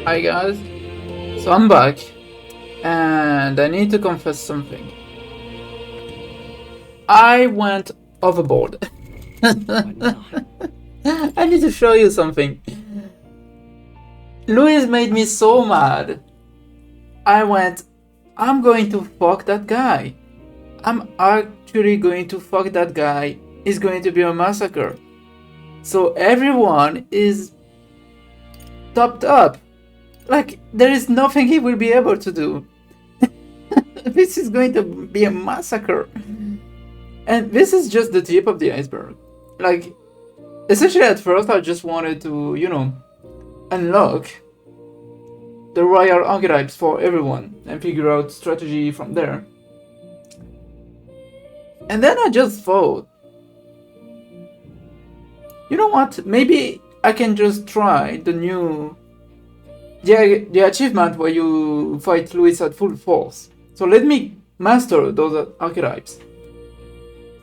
Hi guys, so I'm back and I need to confess something. I went overboard. I need to show you something. Louis made me so mad. I'm going to fuck that guy. I'm actually going to fuck that guy. It's going to be a massacre. So everyone is topped up. Like, there is nothing he will be able to do. This is going to be a massacre. And this is just the tip of the iceberg. Like, essentially at first I just wanted to, unlock the royal archetypes for everyone and figure out strategy from there. And then I just thought, you know what, maybe I can just try the achievement where you fight Louis at full force. So let me master those archetypes.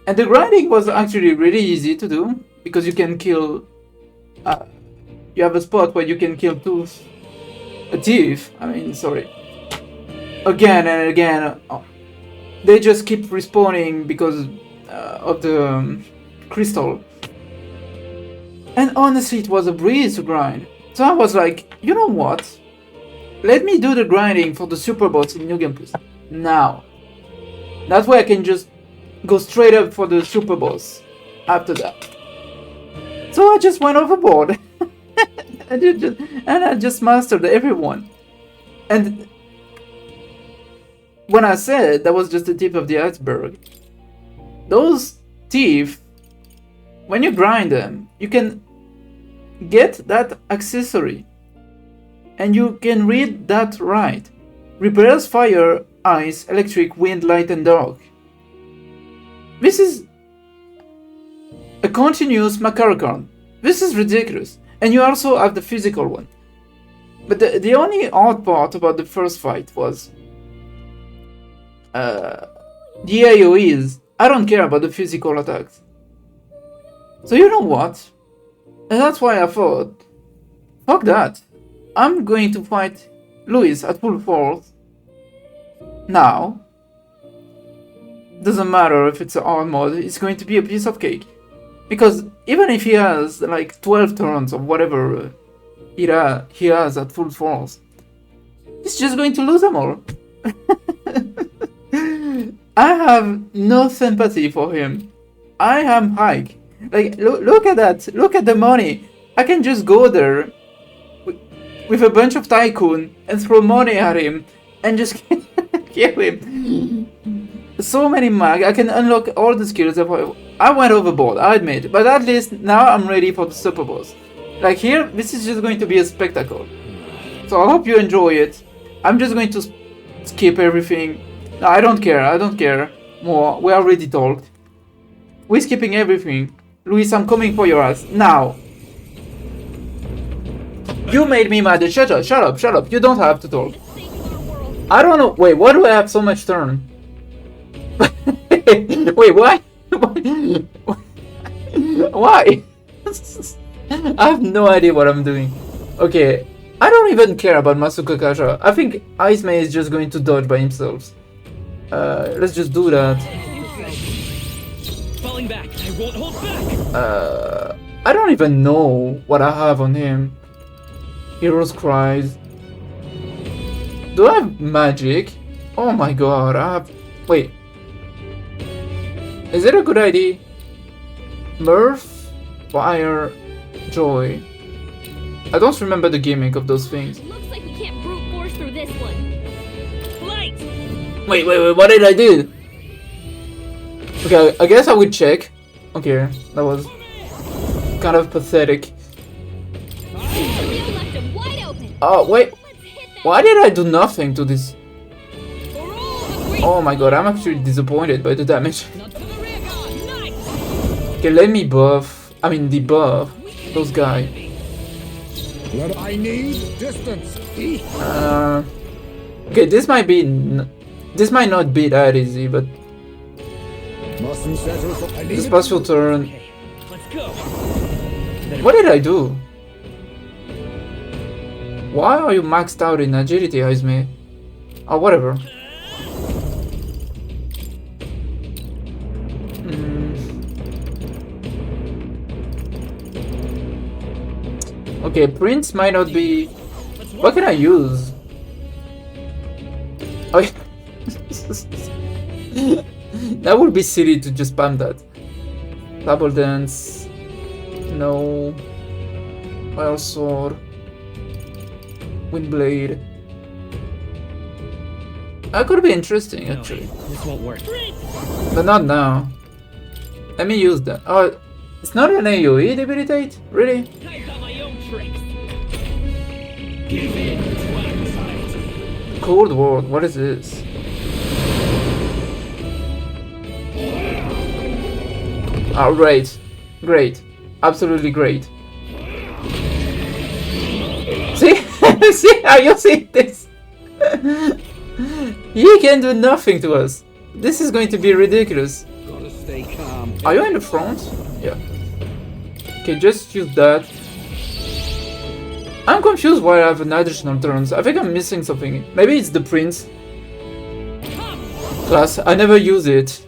And the grinding was actually really easy to do, because you can kill, you have a spot where you can kill a thief, again and again. They just keep respawning because of the crystal. And honestly, it was a breeze to grind. So I was like, you know what? Let me do the grinding for the super boss in New Game Plus now. That way I can just go straight up for the super boss after that. So I just went overboard. and I just mastered everyone. And when I said that was just the tip of the iceberg, those thieves, when you grind them, you can get that accessory. And you can read that right. Repairs fire, ice, electric, wind, light, and dark. This is a continuous Macaracon. This is ridiculous. And you also have the physical one. But the only odd part about the first fight was the AoEs. I don't care about the physical attacks. So you know what? And that's why I thought, fuck that. I'm going to fight Louis at full force now. Doesn't matter if it's a hard mode, it's going to be a piece of cake. Because even if he has like 12 turns or whatever he has at full force, he's just going to lose them all. I have no sympathy for him. I am Hike. Like, look at that. Look at the money. I can just go there with a bunch of tycoon and throw money at him and just kill him. So many mag. I can unlock all the skills. I went overboard, I admit. But at least now I'm ready for the super boss. Like here, this is just going to be a spectacle. So I hope you enjoy it. I'm just going to skip everything. No, I don't care. I don't care more. We already talked. We're skipping everything. Luis, I'm coming for your ass. Now. You made me mad. Shut up, shut up, shut up. You don't have to talk. I don't know. Wait, why do I have so much turn? Wait, why? Why? I have no idea what I'm doing. Okay, I don't even care about Masuka Kasha. I think Ice May is just going to dodge by himself. Let's just do that. Falling back. I won't hold back. I don't even know what I have on him. Heroes Cries. Do I have magic? Oh my god, I have... Wait. Is it a good idea? Mirth, Fire, Joy. I don't remember the gimmick of those things. Looks like we can't brute force through this one. Light. Wait, what did I do? Okay, I guess I would check. Okay, that was kind of pathetic. You left him wide open. Oh, wait. Why did I do nothing to this? Oh my god, I'm actually disappointed by the damage. Okay, let me debuff those guys. What I need distance. Okay, this might not be that easy, but Mustn't settle for I need the special turn. Let's go. What did I do? Why are you maxed out in agility, Izme? Oh, whatever. Okay, Prince might not be... What can I use? Oh, yeah. That would be silly to just spam that. Double Dance. No. Wild Sword. Windblade. That could be interesting, actually. This won't work. But not now. Let me use that. Oh, it's not an AoE debilitate? Really? I've got my own tricks. Give in to anxiety. Cold War, what is this? Oh, great. Great. Absolutely great. See? See how you see this? He can do nothing to us. This is going to be ridiculous. Gotta stay calm. Are you in the front? Yeah. Okay, just use that. I'm confused why I have an additional turns. I think I'm missing something. Maybe it's the Prince class. I never use it.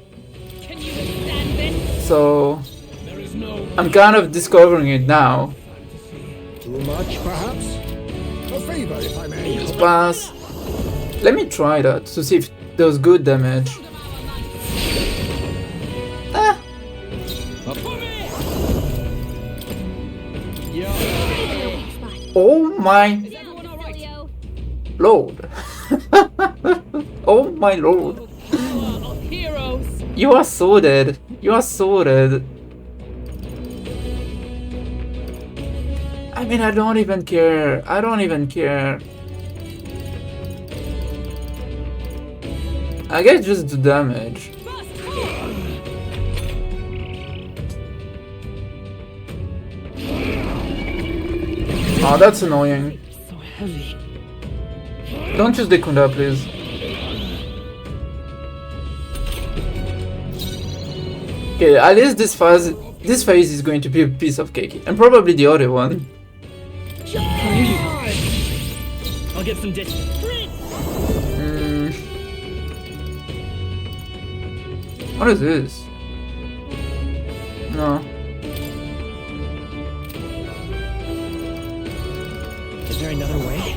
Can you withstand this? So There is no I'm kind of discovering it now. Too much, perhaps? A favor, if I may. Pass. Let me try that to see if it does good damage. Ah, oh my Everyone alright? lord. Oh my lord. of heroes. You are so dead. You are so dead. I mean, I don't even care. I don't even care. I guess just do damage. Oh, that's annoying. So heavy. Don't use the Kunda, please. Okay, at least this phase is going to be a piece of cake. And probably the other one. I'll get some distance. What is this? No. Is there another way?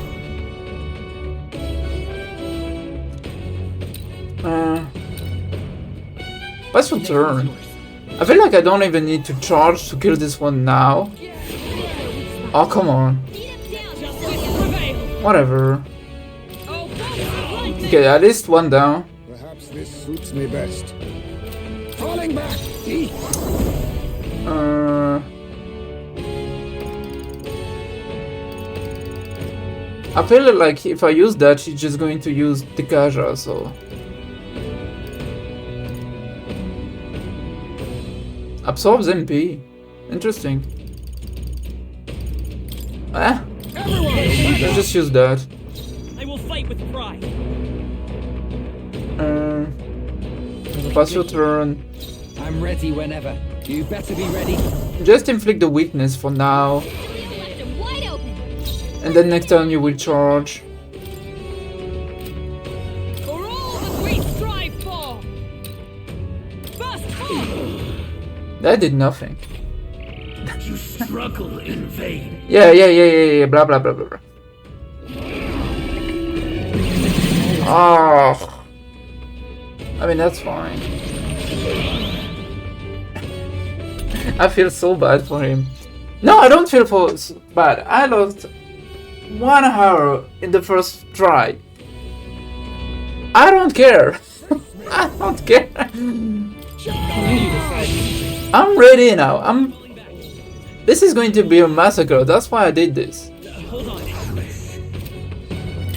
What's your turn? I feel like I don't even need to charge to kill this one now. Oh, come on. Whatever. Okay, at least one down. Perhaps this suits me best. Falling back! I feel like if I use that, she's just going to use the Kaja, so... Absorbs MP. Interesting. Ah! Let's just use that. I will fight with pride. Pass your turn. I'm ready whenever. You better be ready. Just inflict the weakness for now. Left him wide open. And then next turn you will charge. For all that we strive for. Burst! That did nothing. You struggle in vain. Yeah, blah blah blah blah blah. Oh. I mean, that's fine. I feel so bad for him. No, I don't feel bad. I lost 1 hour in the first try. I don't care. I don't care. I'm ready now. This is going to be a massacre. That's why I did this. Hold on.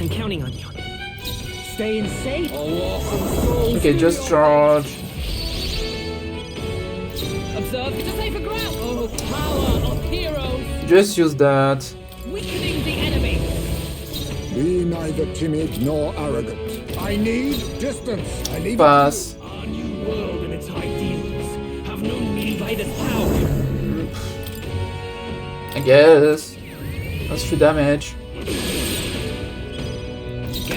I'm counting on you. Staying safe. Okay, just charge. Observe to safer ground. Oh, power of heroes. Just use that. Weakening the enemy. Be neither timid nor arrogant. I need distance. I leave Pass. Our new world and its ideals have known me by this power. I guess. That's 3 damage.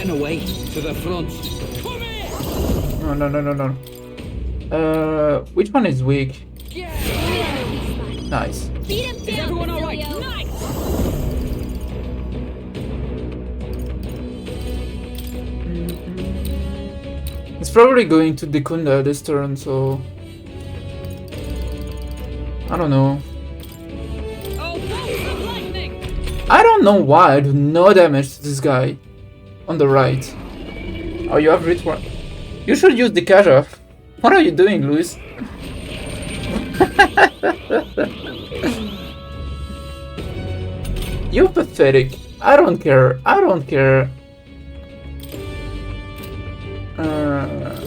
getting away. To the front. Come here! No. Which one is weak? Nice. Beat him Is down, everyone alright? Basilio. Nice! It's probably going to Dekunda this turn, so I don't know. Oh, bolts of lightning! I don't know why I do no damage to this guy on the right. Oh, you have reach one. You should use the Kaja. What are you doing, Luis? You're pathetic. I don't care. I don't care. To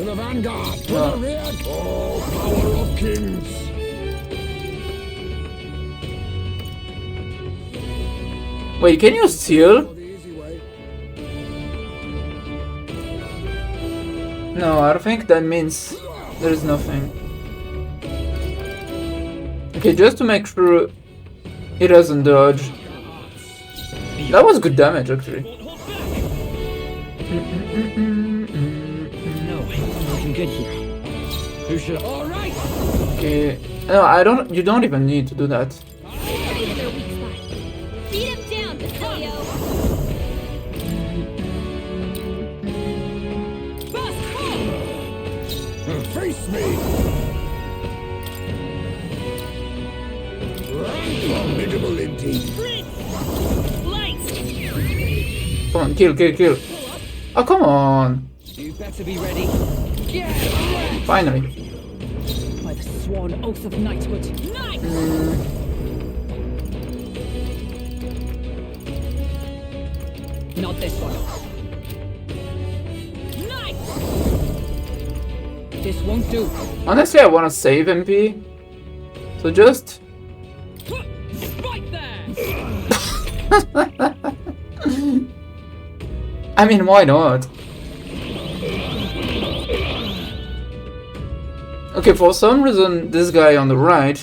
the vanguard! To the rear! Oh, power of kings! Wait, can you steal? Go the easy way. No, I think that means there is nothing. Okay, just to make sure he doesn't dodge. That was good damage, actually. No, looking good here. Who should? All right. Okay. No, I don't. You don't even need to do that. Straight in their weak spot. Beat him down, Basilio. Fast forward. Face me! Formidable indeed. Lights. Come on, kill. Oh, come on. You better be ready. Yeah. Finally. By the sworn oath of knighthood. Knight. Not this one. Knight. This won't do. Honestly, I want to save MP. So just. Right there. I mean, why not? Okay, for some reason, this guy on the right.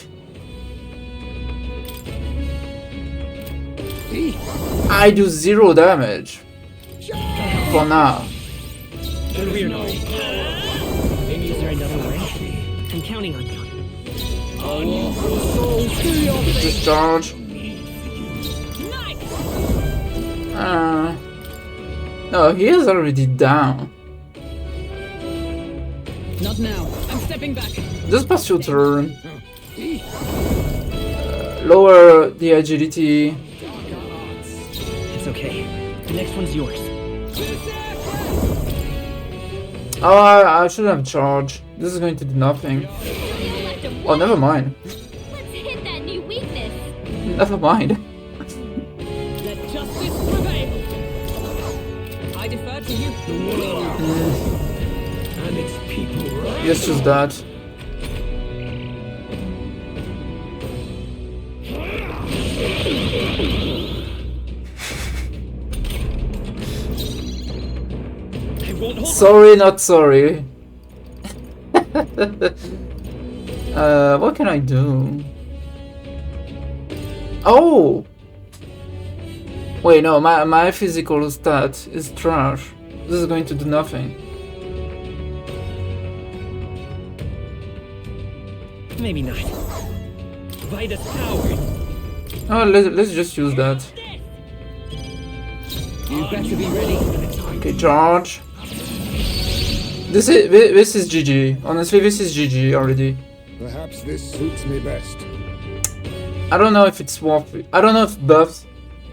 I do 0 damage. For now. Maybe is there another way? I'm counting on you. Discharge. No, he is already down. Not now. I'm stepping back. Just pass your turn. Lower the agility. It's okay. The next one's yours. Oh, I should have charged. This is going to do nothing. Basilio left him. Oh, never mind. Let's hit that new weakness. Never mind. Let justice prevail. I defer to you. And its people. Yes, just that. Sorry, not sorry. What can I do? Oh! Wait, no, my physical stat is trash. This is going to do nothing. Maybe not. Vitus power. Oh, let's just use that. You better be ready. Okay, charge. This is GG. Honestly, this is GG already. Perhaps this suits me best. I don't know if it's worth it. I don't know if buffs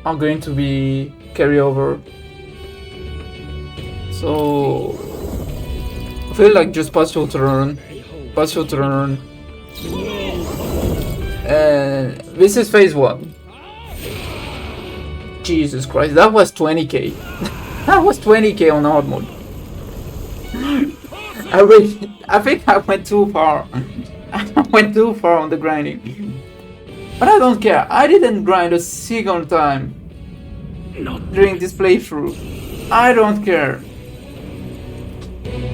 are going to be carryover. So I feel like just pass your turn. Pass your turn. And this is phase 1. Jesus Christ, that was 20k. That was 20k on hard mode. I think I went too far. I went too far on the grinding. But I don't care. I didn't grind a single time during this playthrough. I don't care.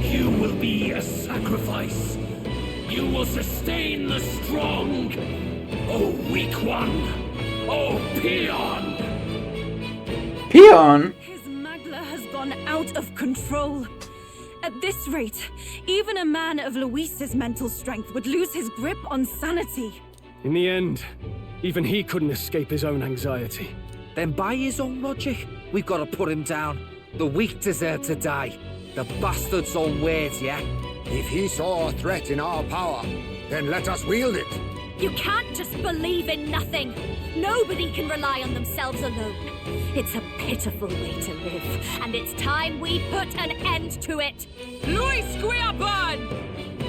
You will be a sacrifice. You will sustain the strong. Oh, weak one. Oh, peon. Peon? His magla has gone gone out of control. At this rate, even a man of Luis's mental strength would lose his grip on sanity. In the end, even he couldn't escape his own anxiety. Then by his own logic, we've got to put him down. The weak deserve to die. The bastard's own words, yeah? If he saw a threat in our power, then let us wield it. You can't just believe in nothing. Nobody can rely on themselves alone. It's a pitiful way to live, and it's time we put an end to it. Luis Guiaban!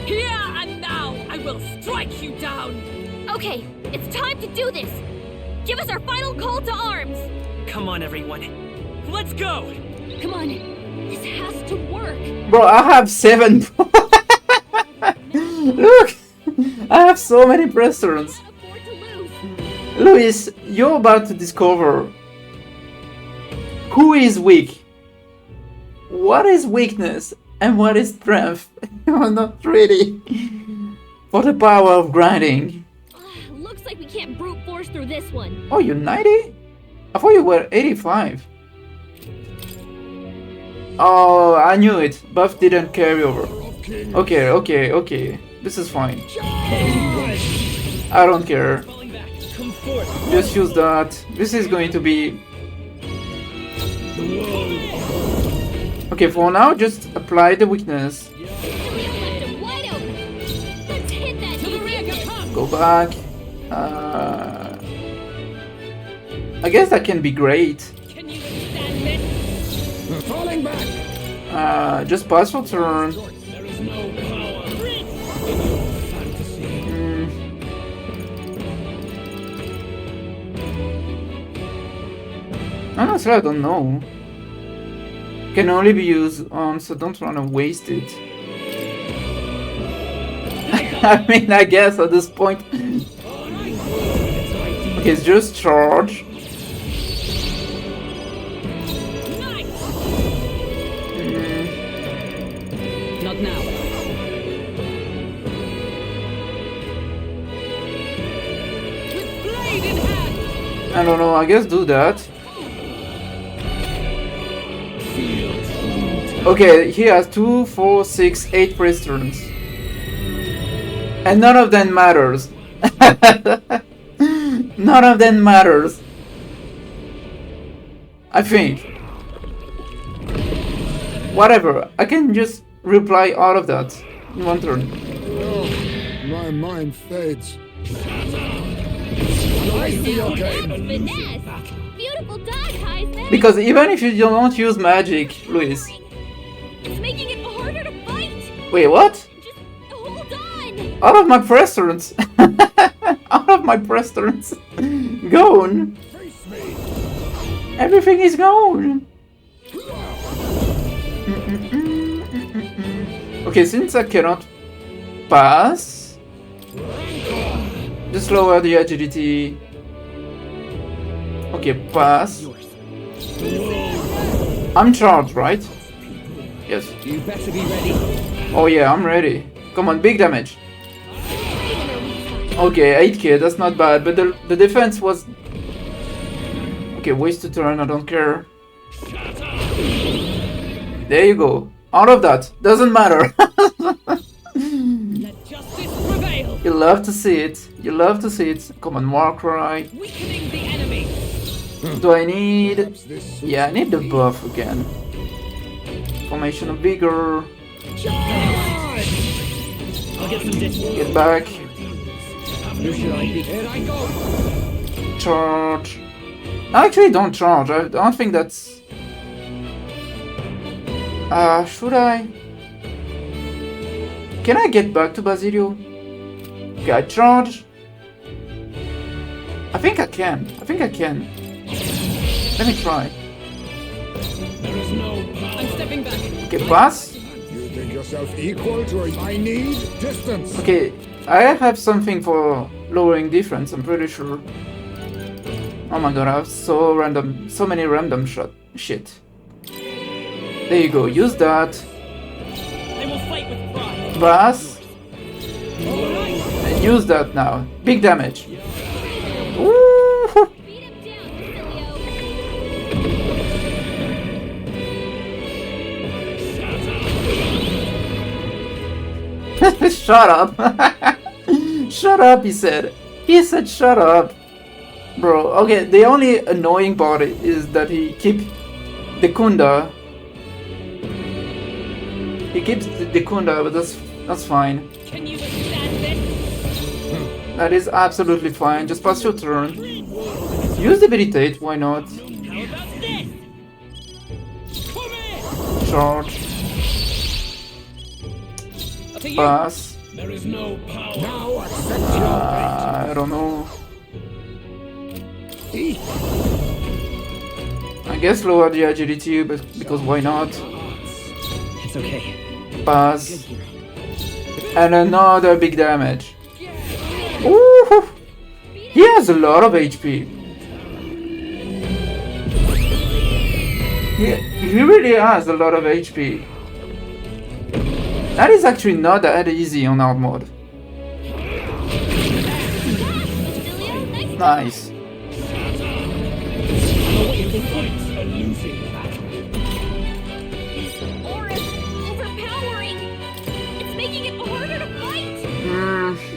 Here and now, I will strike you down! Okay, it's time to do this. Give us our final call to arms. Come on, everyone. Let's go! Come on, this has to work. Bro, I have 7. Look! I have so many restaurants. Can't afford to lose. Luis, you're about to discover who is weak, what is weakness, and what is strength. You're not ready for the power of grinding. Looks like we can't brute force through this one. Oh, you're 90? I thought you were 85. Oh, I knew it. Buff didn't carry over. Okay. This is fine. I don't care. Just use that. This is going to be... Okay, for now, just apply the weakness. Left him wide open. Let's hit that easy. Go back. I guess that can be great. Can you stand this? Falling back. Just pass your turn. There is no power in your fantasy. Honestly, I don't know. Can only be used on, so don't wanna waste it. I mean, I guess at this point. Okay, it's just charge. Not now. With blade in hand. I don't know, I guess do that. Okay, he has 2, 4, 6, 8 press turns. And none of them matters. None of them matters. I think. Whatever, I can just reply all of that in one turn. Oh, my mind fades. I see okay. Finesse. Beautiful dog, Heisman. Because even if you don't use magic, Luis. It's making it harder to fight. Wait, what? Just hold on. All of my press turns. All of my press turns. Gone. Everything is gone. Okay, since I cannot pass, just lower the agility. Okay, pass. I'm charged, right? Yes. You better be ready. Oh yeah, I'm ready. Come on, big damage. Okay, 8k, that's not bad, but the defense was... Okay, waste to turn, I don't care. There you go. All of that. Doesn't matter. Let justice prevail. You love to see it. You love to see it. Come on, Warcry. Weakening the enemy. Do I need... Yeah, I need the buff again. Formation of Vigor. I'll get some distance. Get back. Who should I be? Here I go. Charge. Actually, don't charge. I don't think that's... should I? Can I get back to Basilio? Okay, I charge. I think I can. I think I can. Let me try. There is no power. I'm stepping back. Okay, pass. You think yourself equal to a... I need distance. Okay, I have something for lowering defense, I'm pretty sure. Oh my god, I have so many random shit. There you go, use that. I will fight with pride. Pass. And use that now. Big damage. Ooh. Beat him down, Shut up. Shut up, he said. He said shut up. Bro, okay, the only annoying part is that he keeps the Kunda. He keeps the Kunda, but that's fine. Can you withstand this? That is absolutely fine. Just pass your turn. Use Debilitate, why not? How about this? Come in! Charge. To you. Pass. There is no power. Now accept your I don't know. fate. I guess lower the agility, but because why not? It's okay. Pass. And another big damage. Ooh, he has a lot of HP. He really has a lot of HP. That is actually not that easy on hard mode. Nice. Fight a losing battle. This aura is overpowering. It's making it harder to fight.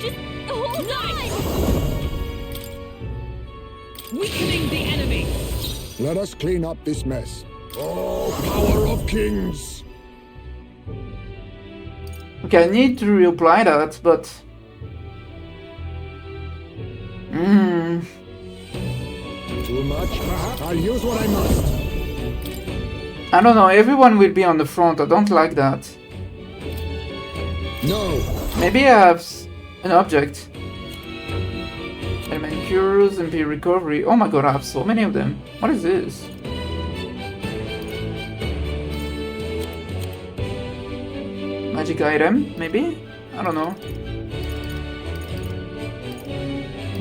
Just hold on. Weakening the enemy. Let us clean up this mess. Oh, power of kings! Okay, I need to reapply that, but... Too much, perhaps? I'll use what I must. I don't know, everyone will be on the front, I don't like that. No. Maybe I have an object. Element cures, MP recovery. Oh my god, I have so many of them. What is this? Magic item, maybe? I don't know.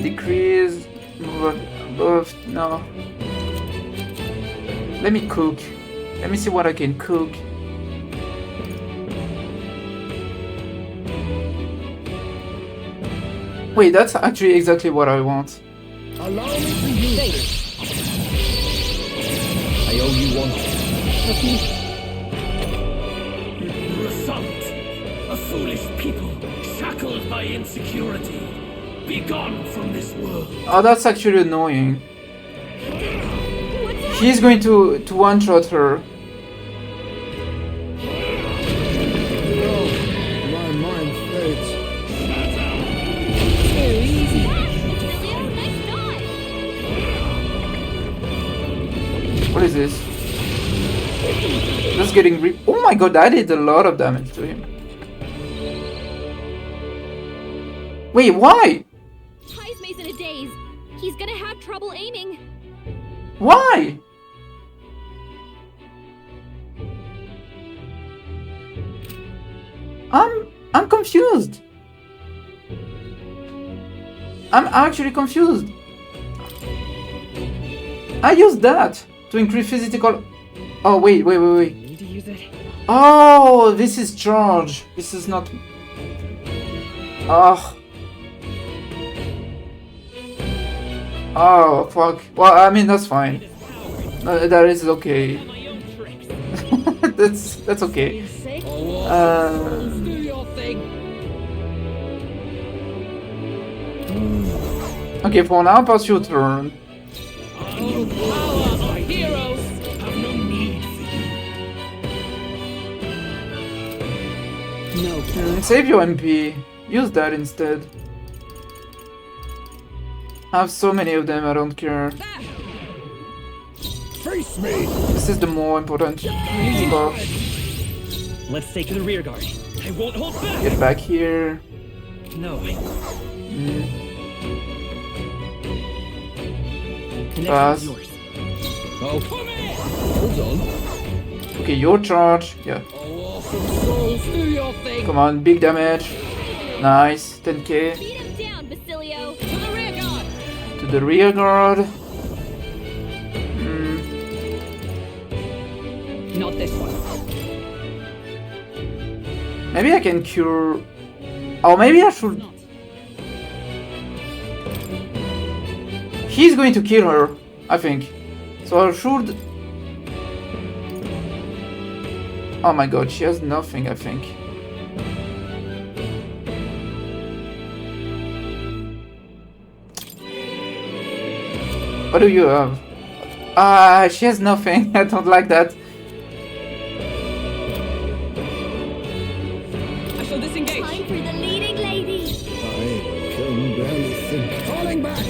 Decrease, move above, no. Let me cook. Let me see what I can cook. Wait, that's actually exactly what I want. Allow me to use this. I owe you one. Result. A foolish people, shackled by insecurity. Be gone from this world. Oh, that's actually annoying. He's going to one-shot her. My mind fades. What is this? Just getting oh my god, that did a lot of damage to him. Wait, why? Ty's in a daze. He's gonna have trouble aiming. Why? I'm confused. I'm actually confused. I used that to increase physical. Oh wait. Need to use it. Oh, this is charge. This is not. Oh. Oh fuck. Well, I mean that's fine. That is okay. My own tricks. that's okay. Do your thing. Okay, for now, pass your turn. Oh, power of heroes. Have no need for you. Save your MP. Use that instead. I have so many of them, I don't care. Face me! This is the more important stuff. Let's take to the rear guard. I won't hold back. Get back here. No. Pass. Yours. Oh, Come in. hold on. Okay, your charge. Yeah. Oh, awesome souls, do your thing. Come on, big damage. Nice. 10k. Beat him down, Basilio. To the rear guard. To the rear guard. Not this one. Maybe I can cure. Oh, maybe I should. He's going to kill her, I think. So I should. Oh my god, she has nothing, I think. What do you have? Ah, she has nothing. I don't like that. I shall disengage. Time for the leading lady. I can barely think. Falling back!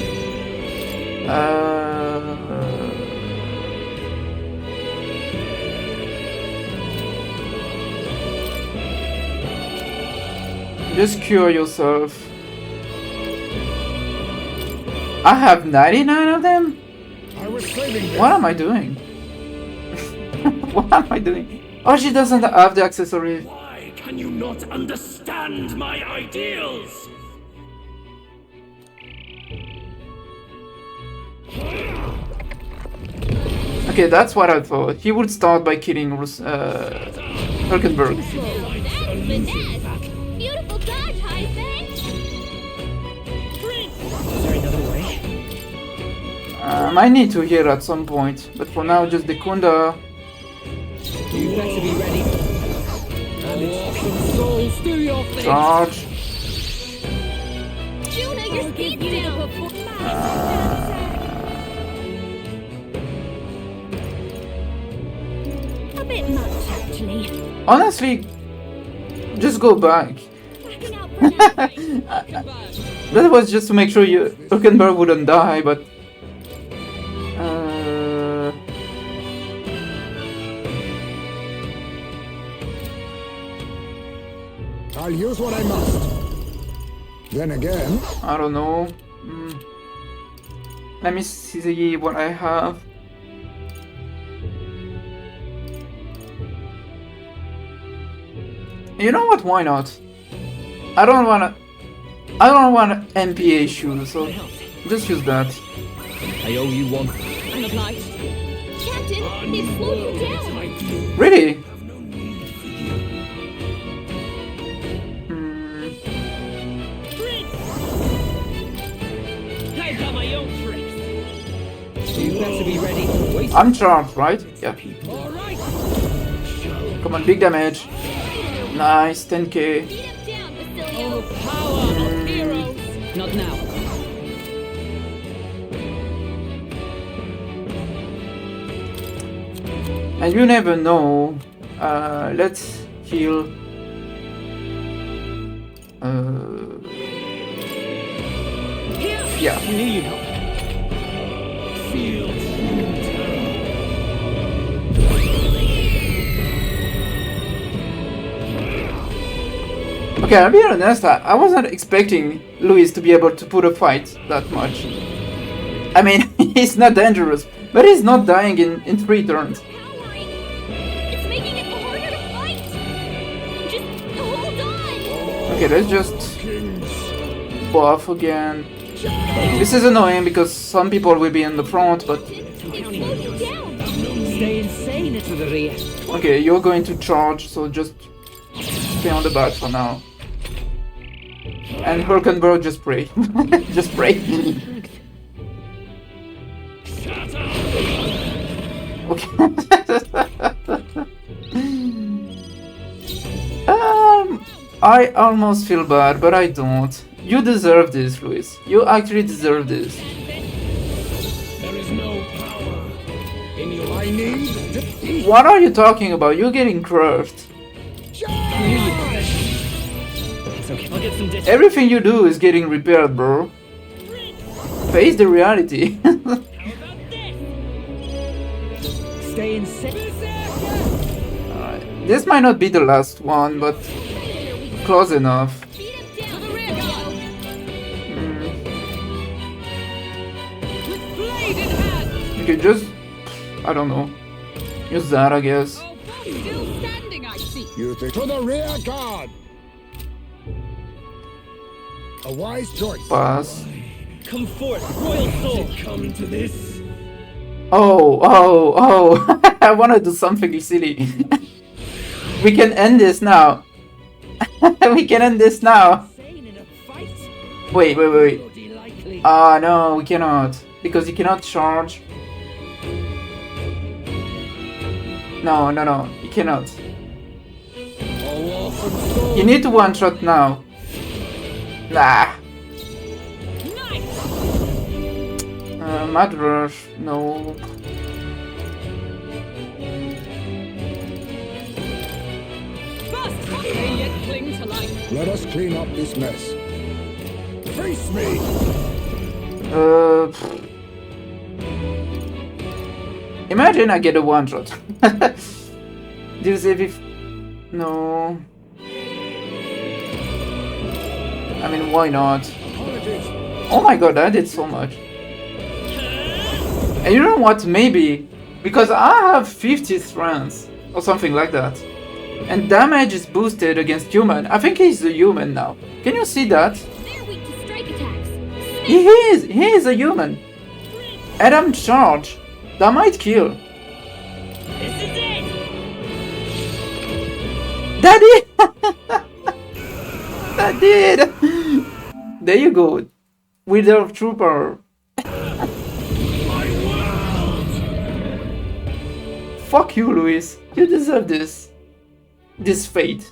Just cure yourself. I have 99 of them? I was saving this. What am I doing? What am I doing? Oh, she doesn't have the accessory. Why can you not understand my ideals? Okay, that's what I thought. He would start by killing Hulkenberg. That's finesse. Beautiful dodge, Heisman. Is there another way? I might need to heal at some point, but for now, just the Kunda. You better be ready. And it's some souls to your face. Charge. Juna, your speed's down. A bit much, actually. Honestly, just go back. Backing out for now. That was just to make sure Hulkenberg wouldn't die, but... I'll use what I must. Then again, I don't know. Let me see what I have. You know what? Why not? I don't want MPA shoes, so just use that. I owe you one. I'm obliged. Captain, they've slowed you down. Really? I've got my own tricks. You better be ready. Wait. I'm charged, right? Yeah. All right. Come on, big damage. Nice, 10k. Beat him down, Basilio. Oh, power of heroes. Not now. And you never know. Let's heal. Yeah. I knew you'd help. Feel Okay, I'll be honest, I wasn't expecting Luis to be able to put a fight that much. I mean, he's not dangerous, but he's not dying in 3 turns. Powering. It's making it harder to fight. Just hold on. Okay, let's just buff again. This is annoying because some people will be in the front, but It slowed you down. Stay insane into the rear. okay, you're going to charge, so just stay on the back for now. And Hulkenberg, just pray. Just pray. Okay. I almost feel bad, but I don't. You deserve this, Luis. You actually deserve this. There is no power in your I need defeat. What are you talking about? You're getting crushed. It's okay. I'll get some distance. Everything you do is getting repaired, bro. Face the reality. Stay insane. Alright. This might not be the last one, but close enough. Beat him down. To the rear, go. With blade in hand. Okay, just... I don't know. Use that, I guess. Still standing, I see. You think to the rear guard. A wise choice. Pass. Come forth, royal soul. come to this. Oh. I want to do something silly. We can end this now. We can end this now. Insane in a fight. Wait. Bloody likely. Ah, no, we cannot. Because you cannot charge. No, you cannot. Oh, awesome soul. You need to one-shot now. Nah. Nice. Mad Rush, no. First, they yet cling to life. Let us clean up this mess. Face me! Imagine I get a one shot. Do you save if no? I mean, why not? Oh my god, I did so much. And you know what? Maybe because I have 50 strength or something like that, and damage is boosted against human. I think he's a human now. Can you see that? They're weak to strike attacks. He is a human. Adam charge. That might kill. This is it! Daddy! That did! There you go. Wither of true power. Fuck you, Luis. You deserve this. This fate.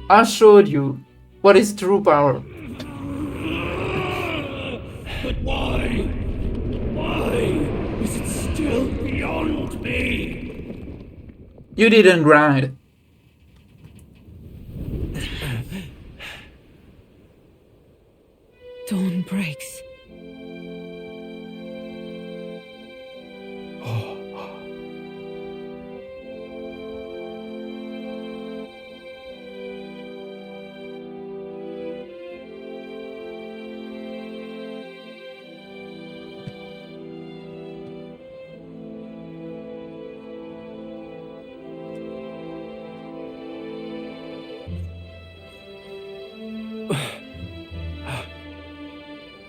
I showed you what is true power. But why? Why is it still beyond me? You didn't grind. Dawn breaks.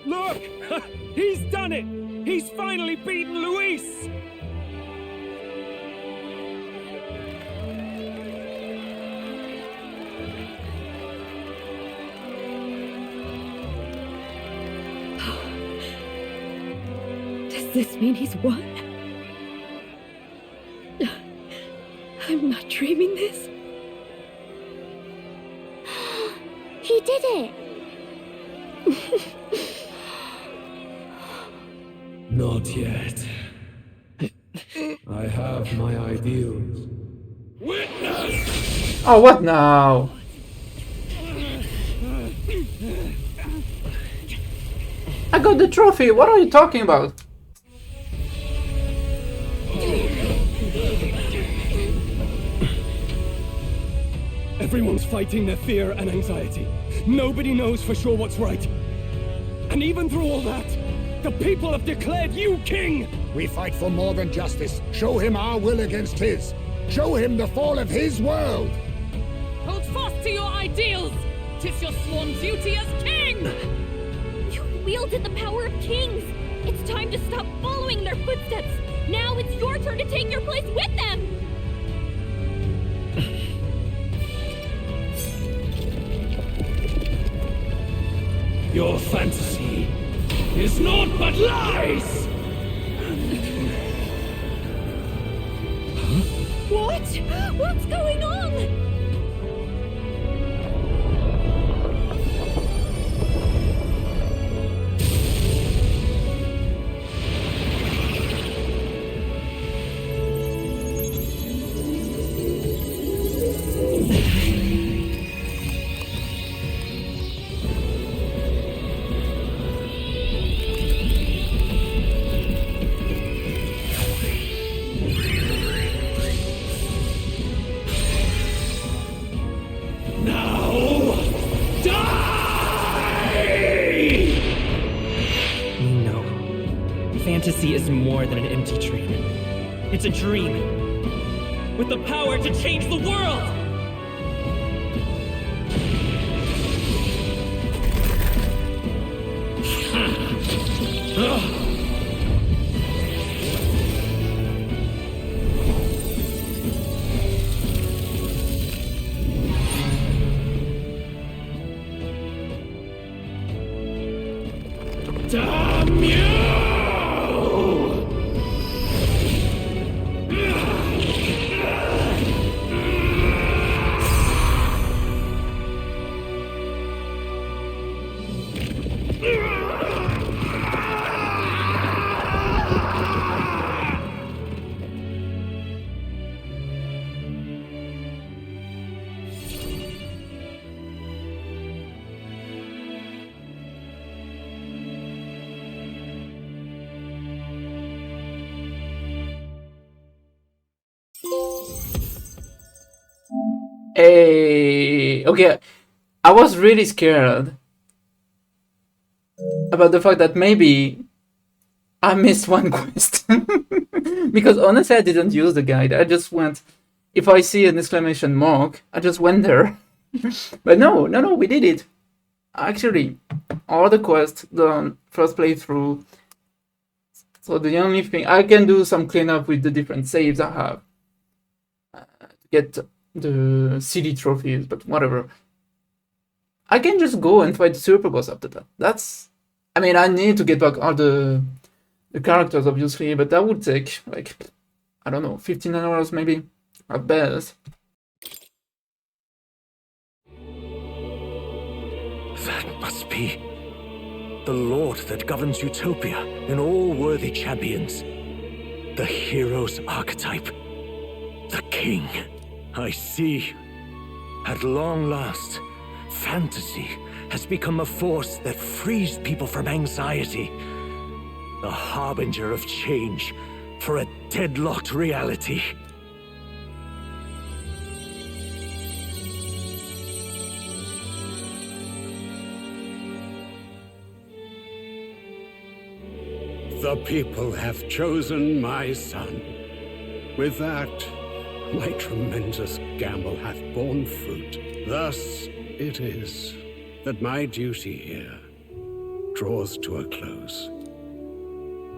Look! He's done it! He's finally beaten Luis! Does this mean he's won? I'm not dreaming this. He did it! Not yet. I have my ideals. Witness! Oh, what now? I got the trophy. What are you talking about? Everyone's fighting their fear and anxiety. Nobody knows for sure what's right. And even through all that, the people have declared you king! We fight for more than justice. Show him our will against his. Show him the fall of his world. Hold fast to your ideals! 'Tis your sworn duty as king! You wielded the power of kings! It's time to stop following their footsteps! Now it's your turn to take your place with them! Your fantasy is naught but lies! What? What's going on? Fantasy is more than an empty dream. It's a dream with the power to change the world! Damn you! Okay, I was really scared about the fact that maybe I missed one quest. Because honestly, I didn't use the guide. I just went, if I see an exclamation mark, I just went there. But no, we did it. Actually, all the quests done first playthrough. So the only thing, I can do some cleanup with the different saves I have to get the CD trophies, but whatever. I can just go and fight the super boss after that. I mean, I need to get back all the characters, obviously, but that would take, like, I don't know, 15 hours maybe, at best. That must be the Lord that governs Utopia and all worthy champions. The hero's archetype. The king. I see. At long last, fantasy has become a force that frees people from anxiety. A harbinger of change for a deadlocked reality. The people have chosen my son. With that, my tremendous gamble hath borne fruit. Thus it is that my duty here draws to a close.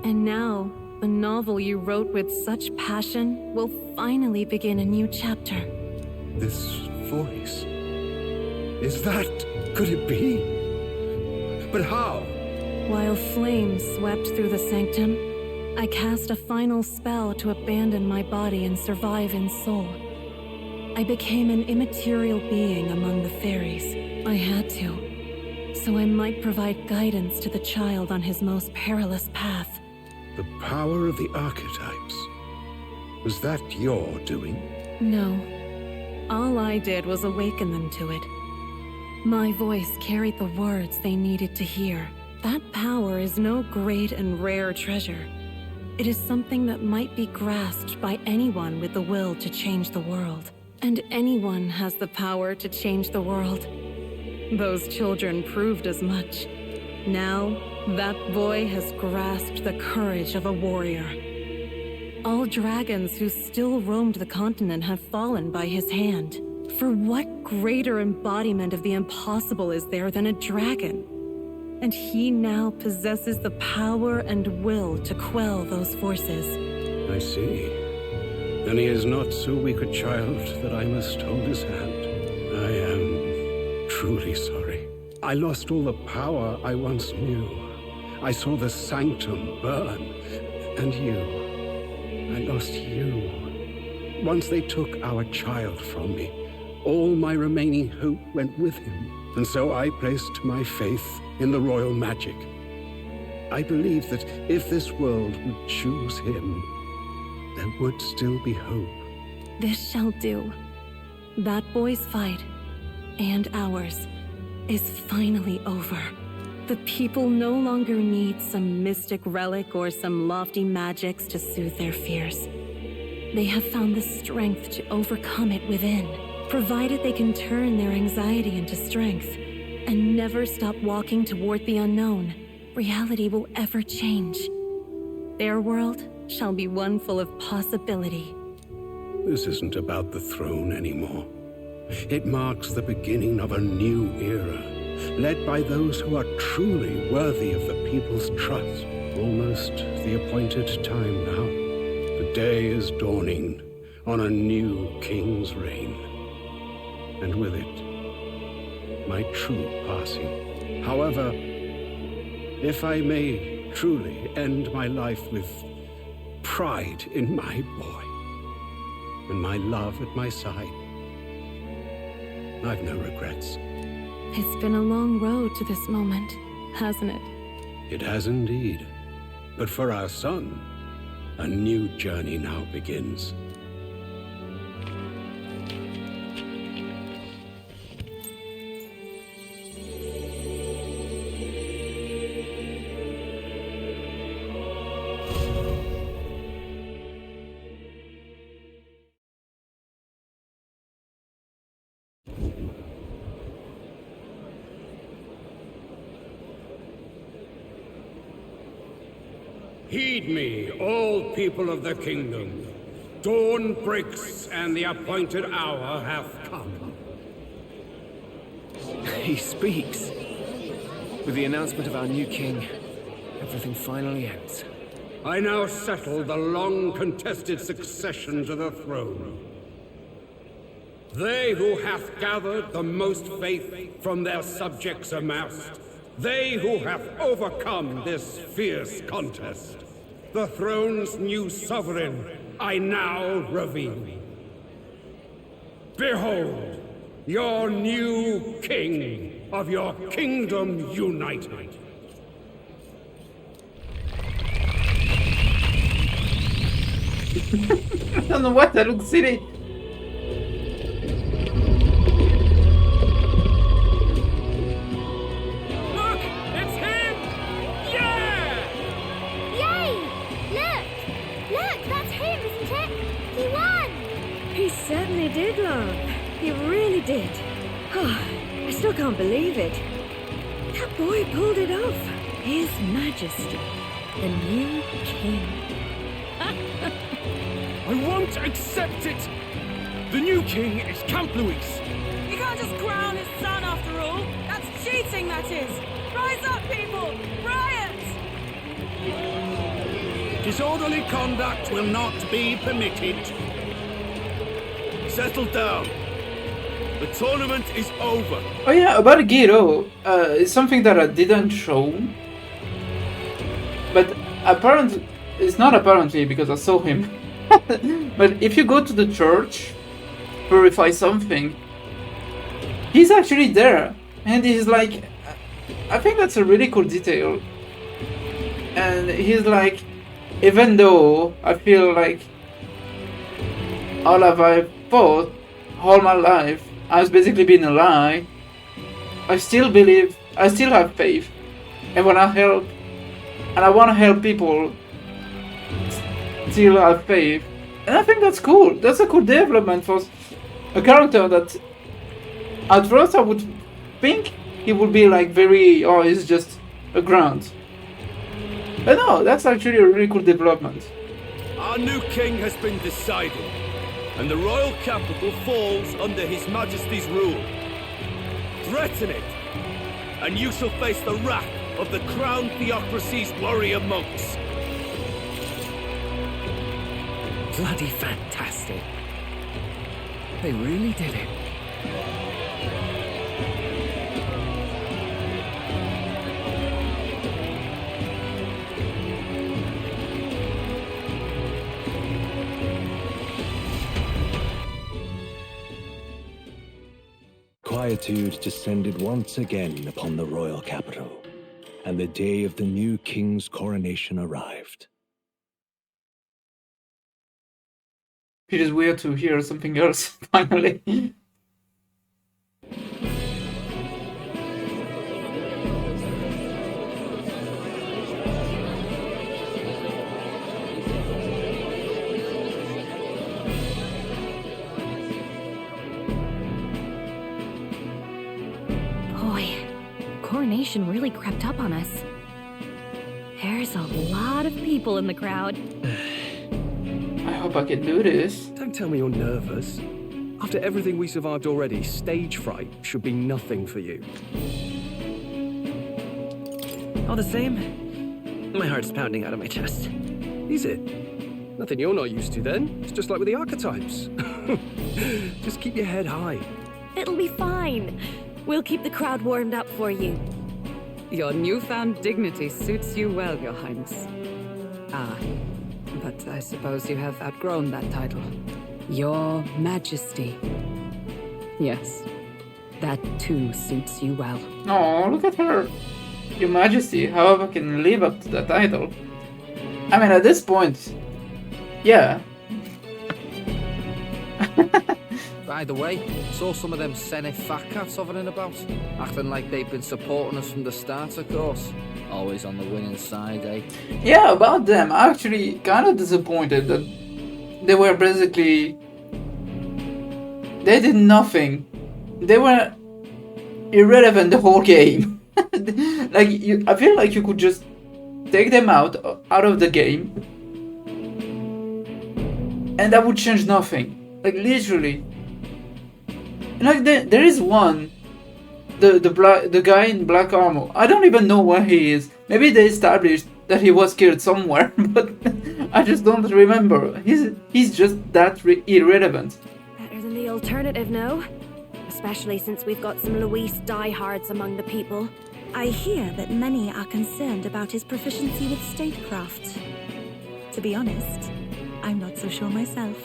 And now, the novel you wrote with such passion will finally begin a new chapter. This voice... could it be? But how? While flames swept through the sanctum, I cast a final spell to abandon my body and survive in soul. I became an immaterial being among the fairies. I had to, so I might provide guidance to the child on his most perilous path. The power of the archetypes. Was that your doing? No. All I did was awaken them to it. My voice carried the words they needed to hear. That power is no great and rare treasure. It is something that might be grasped by anyone with the will to change the world. And anyone has the power to change the world. Those children proved as much. Now, that boy has grasped the courage of a warrior. All dragons who still roamed the continent have fallen by his hand. For what greater embodiment of the impossible is there than a dragon? And he now possesses the power and will to quell those forces. I see. Then he is not so weak a child that I must hold his hand. I am truly sorry. I lost all the power I once knew. I saw the sanctum burn, and you. I lost you. Once they took our child from me, all my remaining hope went with him. And so I placed my faith in the royal magic. I believe that if this world would choose him, there would still be hope. This shall do. That boy's fight, and ours, is finally over. The people no longer need some mystic relic or some lofty magics to soothe their fears. They have found the strength to overcome it within, provided they can turn their anxiety into strength and never stop walking toward the unknown. Reality will ever change. Their world shall be one full of possibility. This isn't about the throne anymore. It marks the beginning of a new era, led by those who are truly worthy of the people's trust. Almost the appointed time now. The day is dawning on a new king's reign. And with it, my true passing. However, if I may truly end my life with pride in my boy and my love at my side, I've no regrets. It's been a long road to this moment, hasn't it? It has indeed. But for our son, a new journey now begins. Heed me, all people of the kingdom. Dawn breaks, and the appointed hour hath come. He speaks. With the announcement of our new king, everything finally ends. I now settle the long-contested succession to the throne. They who hath gathered the most faith from their subjects amassed, they who have overcome this fierce contest, the throne's new sovereign, I now reveal. Behold, your new king of your kingdom united. I don't know what, that looks silly. Look! It's him! Yeah! Yay! Look! Look, that's him, isn't it? He won! He certainly did, love. He really did. Oh, I still can't believe it. That boy pulled it off. His Majesty, the new king. I won't accept it! The new king is Camp Louis. You can't just crown his son after all. That's cheating, that is. Rise up, people! Riot! Disorderly conduct will not be permitted. Settle down. The tournament is over. Oh yeah, about Giro, it's something that I didn't show. But apparently, it's not apparently because I saw him. But if you go to the church, verify something, he's actually there. And he's like, I think that's a really cool detail. And he's like, even though I feel like all of I thought all my life has basically been a lie, I still believe, I still have faith. And when I help, and I want to help people, still have faith. And I think that's cool. That's a cool development for a character that at first I would think he would be like very, oh, he's just a grunt. But no, that's actually a really cool development. Our new king has been decided, and the royal capital falls under His Majesty's rule. Threaten it, and you shall face the wrath of the crown theocracy's warrior monks. Bloody fantastic. They really did it. Quietude descended once again upon the royal capital, and the day of the new king's coronation arrived. It is weird to hear something else, finally. Boy, coronation really crept up on us. There's a lot of people in the crowd. I hope I can do this. Don't tell me you're nervous. After everything we survived already, stage fright should be nothing for you. All the same, my heart's pounding out of my chest. Is it? Nothing you're not used to then. It's just like with the archetypes. Just keep your head high. It'll be fine. We'll keep the crowd warmed up for you. Your newfound dignity suits you well, Your Highness. Ah, but I suppose you have outgrown that title. Your Majesty. Yes, that too suits you well. Oh, look at her. Your Majesty, however, can live up to that title. I mean, at this point, yeah. By the way, saw some of them Senate fat cats hovering about, acting like they've been supporting us from the start, of course. Always on the winning side, eh? Yeah, about them, I'm actually kind of disappointed that they were basically... They did nothing. They were irrelevant the whole game. Like, I feel like you could just take them out of the game, and that would change nothing. Like literally. Like there is one, the guy in black armor. I don't even know where he is. Maybe they established that he was killed somewhere, but I just don't remember. He's just that irrelevant. Better than the alternative, no? Especially since we've got some Luis diehards among the people. I hear that many are concerned about his proficiency with statecraft. To be honest, I'm not so sure myself.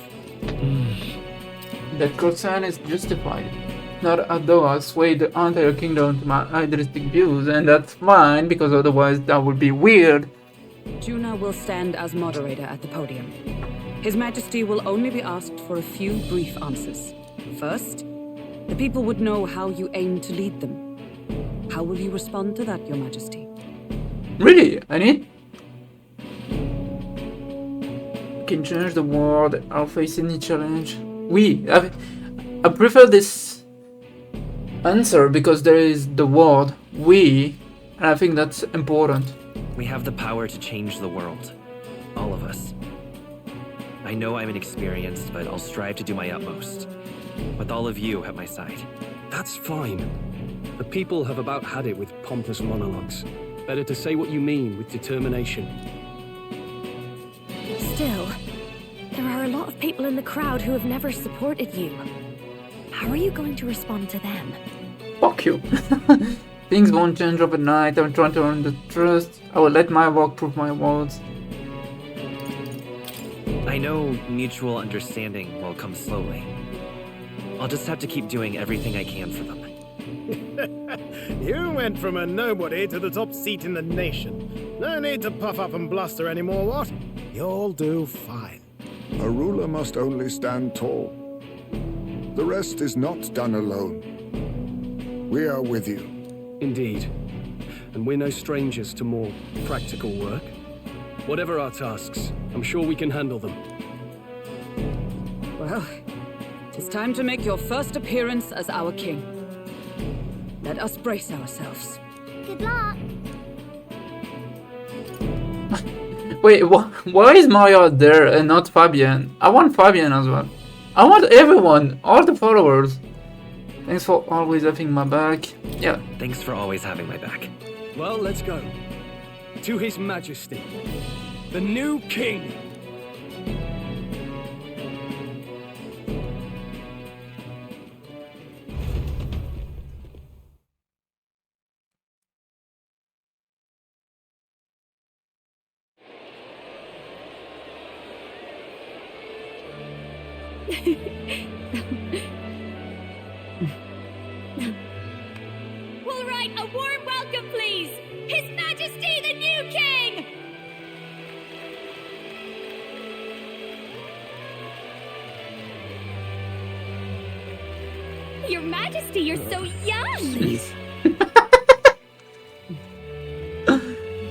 That concern is justified. Not although I sway the entire kingdom to my idealistic views, and that's fine, because otherwise that would be weird. Juna will stand as moderator at the podium. His Majesty will only be asked for a few brief answers. First, the people would know how you aim to lead them. How will you respond to that, Your Majesty? Really? I need... Can change the world. I'll face any challenge. I prefer this answer because there is the word we, and I think that's important. We have the power to change the world. All of us. I know I'm inexperienced, but I'll strive to do my utmost. With all of you at my side. That's fine. The people have about had it with pompous monologues. Better to say what you mean with determination. Still, there are a lot of people in the crowd who have never supported you. How are you going to respond to them? Fuck you. Things won't change overnight. I'm trying to earn the trust. I will let my work prove my words. I know mutual understanding will come slowly. I'll just have to keep doing everything I can for them. You went from a nobody to the top seat in the nation. No need to puff up and bluster anymore, what? You'll do fine. A ruler must only stand tall. The rest is not done alone. We are with you. Indeed. And we're no strangers to more practical work. Whatever our tasks, I'm sure we can handle them. Well, it is time to make your first appearance as our king. Let us brace ourselves. Good luck. Wait, why is Mario there and not Fabian? I want Fabian as well. I want everyone, all the followers. Thanks for always having my back. Yeah. Thanks for always having my back. Well, let's go. To His Majesty, the new king. We'll write a warm welcome, please. His Majesty, the new king! Your Majesty, you're so young!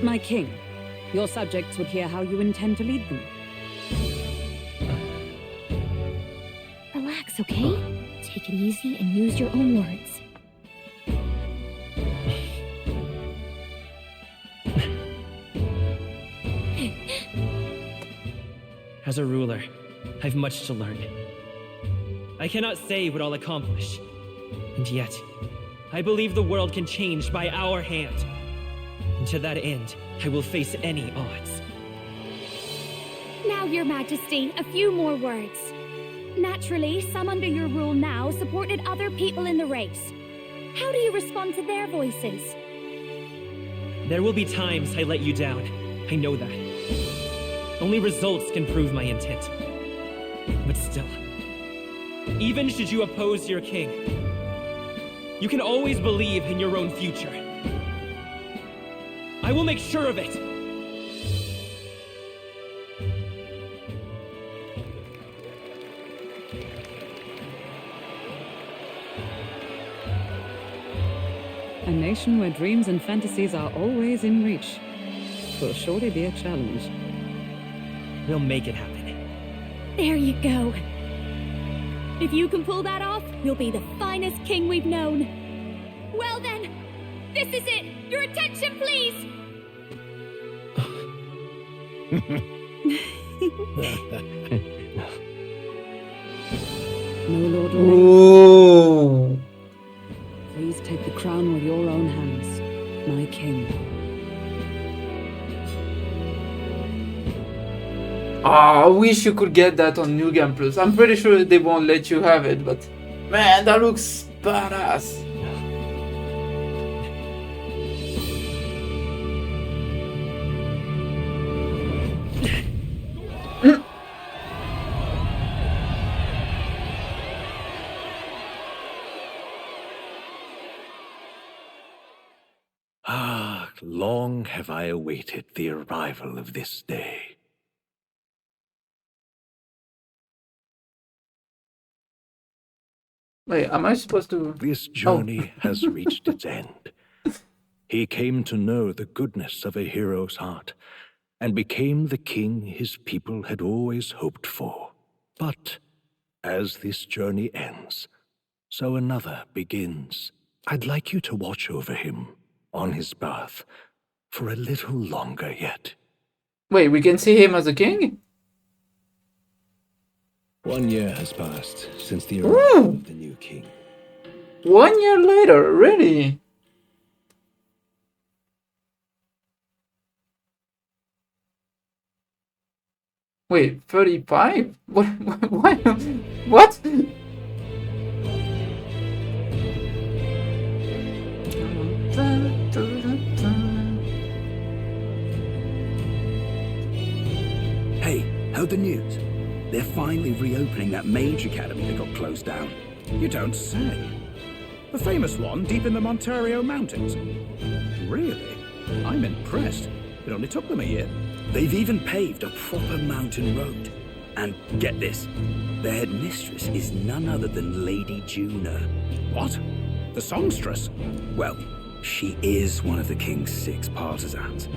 My king, your subjects would hear how you intend to lead them. Relax, okay? Take it easy and use your own words. As a ruler, I've much to learn. I cannot say what I'll accomplish. And yet, I believe the world can change by our hand. And to that end, I will face any odds. Now, Your Majesty, a few more words. Naturally, some under your rule now supported other people in the race. How do you respond to their voices? There will be times I let you down. I know that. Only results can prove my intent. But still, even should you oppose your king, you can always believe in your own future. I will make sure of it. A nation where dreams and fantasies are always in reach will surely be a challenge. We'll make it happen. There you go. If you can pull that off, you'll be the finest king we've known. Well then, this is it. Your attention, please. No, Lord Lorraine. Ooh. Please take the crown with your own hands, my king. I wish you could get that on New Game Plus. I'm pretty sure they won't let you have it, but man, that looks badass. Ah, long have I awaited the arrival of this day. Wait, am I supposed to... This journey has reached its end. He came to know the goodness of a hero's heart, and became the king his people had always hoped for. But as this journey ends, so another begins. I'd like you to watch over him on his path for a little longer yet. Wait, we can see him as a king? 1 year has passed since the arrival of the new king. 1 year later, really? Wait, 35? What? Why? What? Hey, heard the news? They're finally reopening that mage academy that got closed down. You don't say. The famous one deep in the Montario Mountains. Really? I'm impressed. It only took them a year. They've even paved a proper mountain road. And get this, their headmistress is none other than Lady Juna. What? The songstress? Well, she is one of the king's 6 partisans.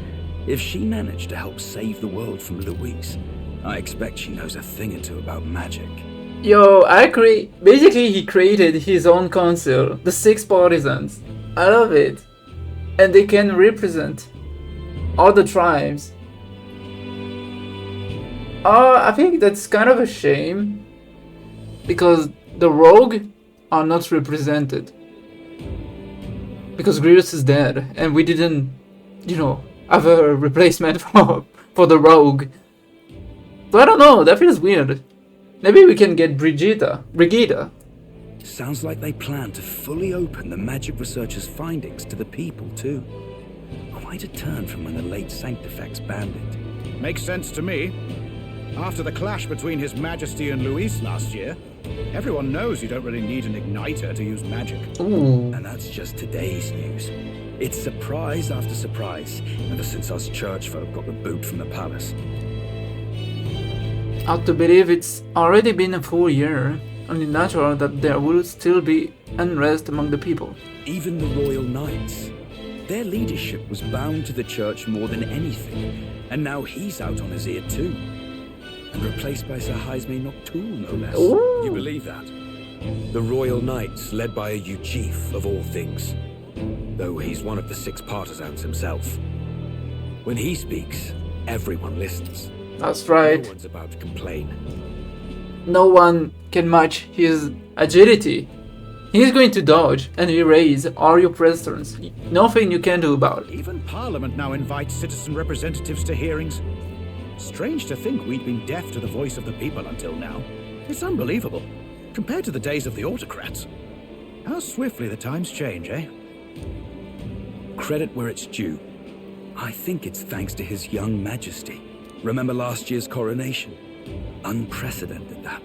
If she managed to help save the world from Louise, I expect she knows a thing or two about magic. Yo, basically he created his own council, the 6 partisans. I love it. And they can represent all the tribes. I think that's kind of a shame, because the rogue are not represented. Because Grievous is dead, and we didn't, have a replacement for the rogue. So I don't know, that feels weird. Maybe we can get Brigida. Sounds like they plan to fully open the magic researcher's findings to the people too. Quite a turn from when the late Sanctifex banned it. Makes sense to me. After the clash between His Majesty and Luis last year, everyone knows you don't really need an igniter to use magic. Ooh. And that's just today's news. It's surprise after surprise, ever since us church folk got the boot from the palace. Hard to believe it's already been a full year, only natural that there will still be unrest among the people. Even the Royal Knights. Their leadership was bound to the church more than anything, and now he's out on his ear too. And replaced by Sir Haisme Noctul, no less. Ooh. You believe that? The Royal Knights, led by a Uchief of all things. Though he's one of the 6 partisans himself. When he speaks, everyone listens. That's right. No one's about to complain. No one can match his agility. He's going to dodge and erase all your questions. Nothing you can do about it. Even Parliament now invites citizen representatives to hearings. Strange to think we'd been deaf to the voice of the people until now. It's unbelievable, compared to the days of the autocrats. How swiftly the times change, eh? Credit where it's due. I think it's thanks to His young majesty. Remember last year's coronation? Unprecedented, that.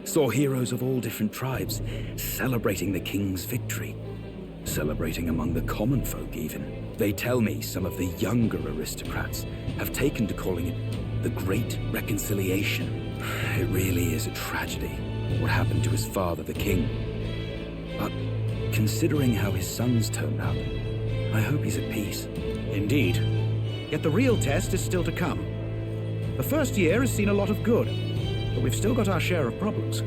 Saw heroes of all different tribes celebrating the king's victory. Celebrating among the common folk, even. They tell me some of the younger aristocrats have taken to calling it the Great Reconciliation. It really is a tragedy, what happened to his father, the king. But considering how his sons turned out, I hope he's at peace. Indeed. Yet the real test is still to come. The first year has seen a lot of good, but we've still got our share of problems.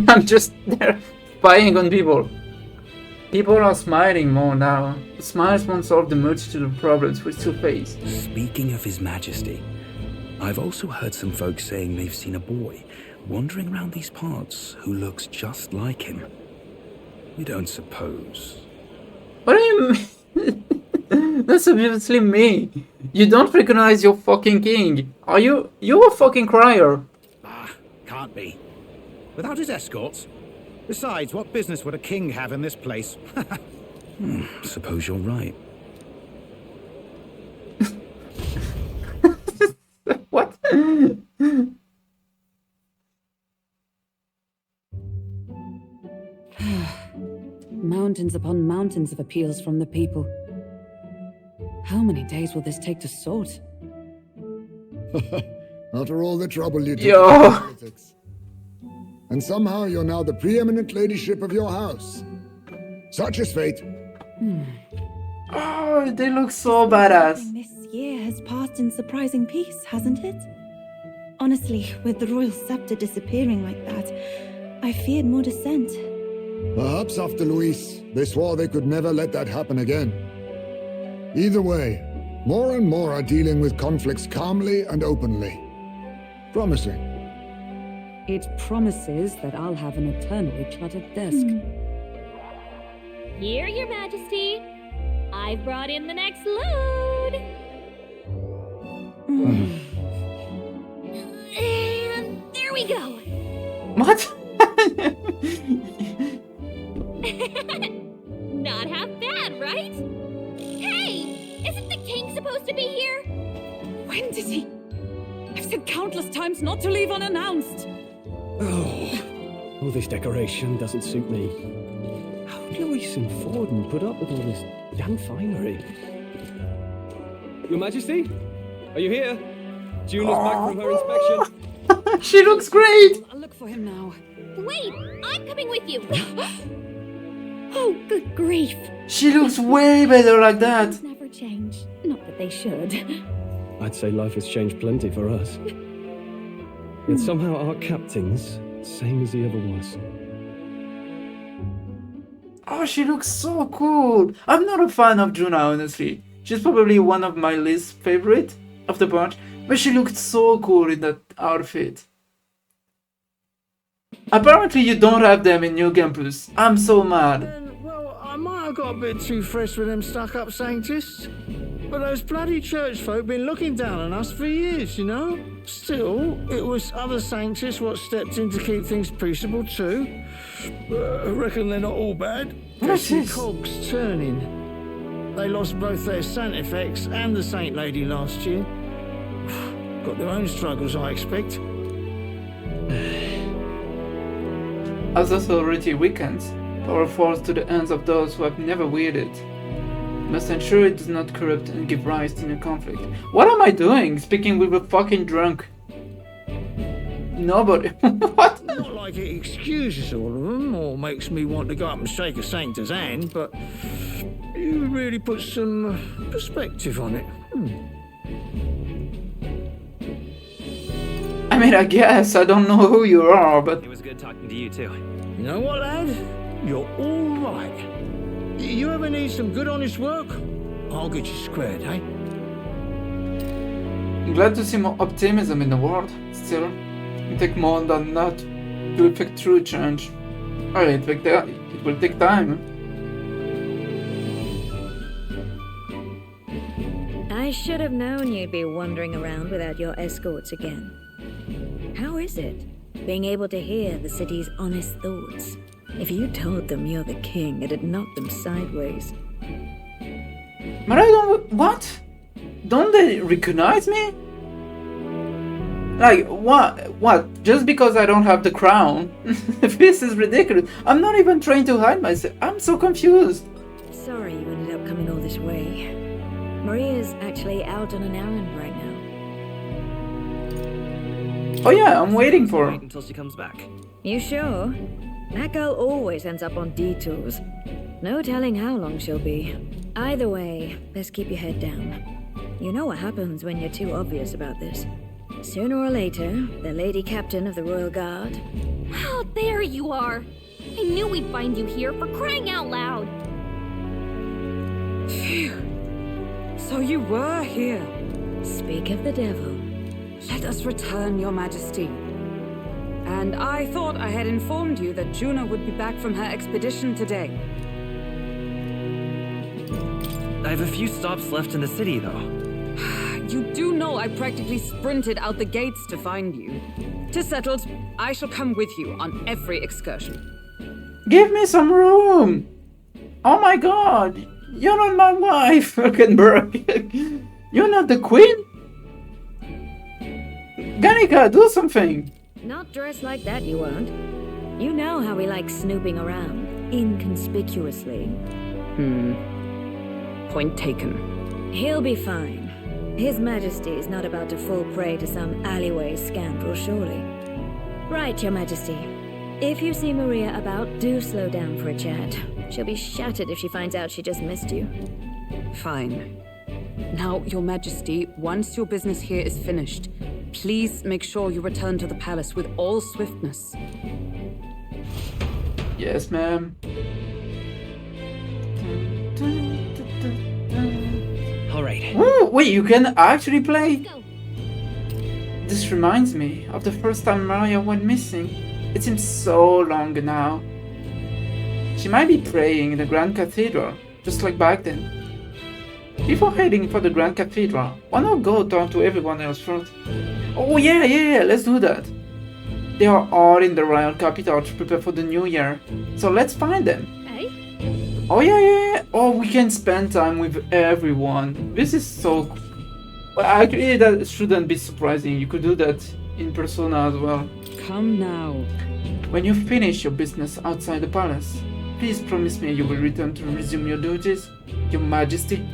I'm just there spying on people. People are smiling more now. Smiles won't solve the multitude of problems we still face. Speaking of His Majesty, I've also heard some folks saying they've seen a boy wandering around these parts who looks just like him. You don't suppose? What do you mean? That's obviously me. You don't recognize your fucking king. Are you? You're a fucking crier. Can't be. Without his escorts? Besides, what business would a king have in this place? Suppose you're right. What? Mountains upon mountains of appeals from the people. How many days will this take to sort? After all the trouble you took Yo. in politics. And somehow you're now the preeminent ladyship of your house. Such is fate. Oh, they look so badass. This year has passed in surprising peace, hasn't it? Honestly, with the royal scepter disappearing like that, I feared more dissent. Perhaps after Luis, they swore they could never let that happen again. Either way, more and more are dealing with conflicts calmly and openly. Promising. It promises that I'll have an eternally cluttered desk. Here, Your Majesty. I've brought in the next load. And there we go. What? Not half bad, right? Hey, isn't the king supposed to be here? When did he? I've said countless times not to leave unannounced. Oh, all this decoration doesn't suit me. How did Luis and Forden put up with all this damn finery? Your Majesty? Are you here? Juna's back from her inspection. She looks great! I'll look for him now. Wait, I'm coming with you. Oh, good grief. She looks way better like that. Things never change. Not that they should. I'd say life has changed plenty for us. Yet somehow our captain's same as he ever was. Oh, she looks so cool. I'm not a fan of Juna, honestly. She's probably one of my least favorite of the bunch, but she looked so cool in that outfit. Apparently you don't have them in New Campus. I'm so mad. Well, I might have got a bit too fresh with them stuck-up Sanctists. But those bloody church folk been looking down on us for years, you know? Still, it was other Sanctists what stepped in to keep things peaceable too. I reckon they're not all bad. There's some cogs turning. They lost both their Sanctifex and the Saint Lady last year. Got their own struggles, I expect. As authority weakens, power falls to the hands of those who have never wielded it. Must ensure it does not corrupt and give rise to new conflict. What am I doing? Speaking with a fucking drunk. Nobody. What? Not like it excuses all of them or makes me want to go up and shake a Sanctor's hand, but you really put some perspective on it. I mean, I guess. I don't know who you are, but... It was good talking to you, too. You know what, lad? You're all right. You ever need some good honest work? I'll get you squared, eh? I'm glad to see more optimism in the world. Still, it takes more than that to effect true change. Alright, it will take time. I should have known you'd be wandering around without your escorts again. How is it, being able to hear the city's honest thoughts? If you told them you're the king, it'd knock them sideways. But I don't... What? Don't they recognize me? Like, what? Just because I don't have the crown? This is ridiculous. I'm not even trying to hide myself. I'm so confused. Sorry you ended up coming all this way. Maria's actually out on an errand right now. Oh yeah, I'm waiting for her. Wait until she comes back. You sure? That girl always ends up on detours. No telling how long she'll be. Either way, best keep your head down. You know what happens when you're too obvious about this. Sooner or later, the Lady Captain of the Royal Guard... Oh, there you are. I knew we'd find you here, for crying out loud. Phew. So you were here. Speak of the devil. Let us return, Your Majesty. And I thought I had informed you that Juno would be back from her expedition today. I have a few stops left in the city, though. You do know I practically sprinted out the gates to find you. 'Tis settled. I shall come with you on every excursion. Give me some room! Oh my god! You're not my wife, Hülkenberg! You're not the queen? Ganika, do something! Not dressed like that, you won't. You know how he likes snooping around, inconspicuously. Point taken. He'll be fine. His Majesty is not about to fall prey to some alleyway scoundrel, surely. Right, Your Majesty. If you see Maria about, do slow down for a chat. She'll be shattered if she finds out she just missed you. Fine. Now, Your Majesty, once your business here is finished, please make sure you return to the palace with all swiftness. Yes, ma'am. Alright. Oh, wait, you can actually play? This reminds me of the first time Maria went missing. It seems so long now. She might be praying in the Grand Cathedral, just like back then. Before heading for the Grand Cathedral, why not go talk to everyone else first? Oh yeah, let's do that. They are all in the royal capital to prepare for the new year, so let's find them. Oh yeah. Oh, we can spend time with everyone. This is so... Well, actually, that shouldn't be surprising. You could do that in persona as well. Come now. When you finish your business outside the palace, please promise me you will return to resume your duties, Your Majesty.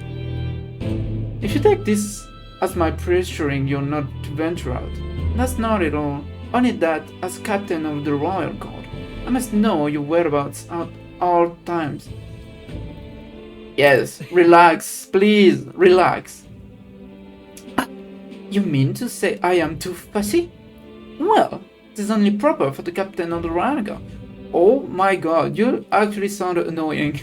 If you take this as my pressuring you not to venture out, that's not at all. Only that, as captain of the royal guard, I must know your whereabouts at all times. Yes, relax, please, relax. You mean to say I am too fussy? Well, it is only proper for the captain of the royal guard. Oh my god, you actually sound annoying.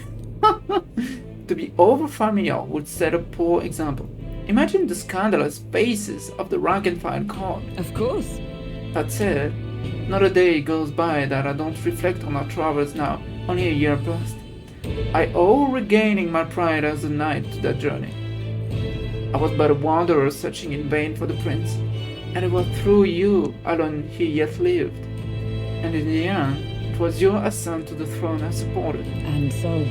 To be over familiar would set a poor example. Imagine the scandalous faces of the rank and file court. Of course. That said, not a day goes by that I don't reflect on our travels now, only a year past. I owe regaining my pride as a knight to that journey. I was but a wanderer searching in vain for the prince, and it was through you alone he yet lived. And in the end, it was your ascent to the throne I supported. And so?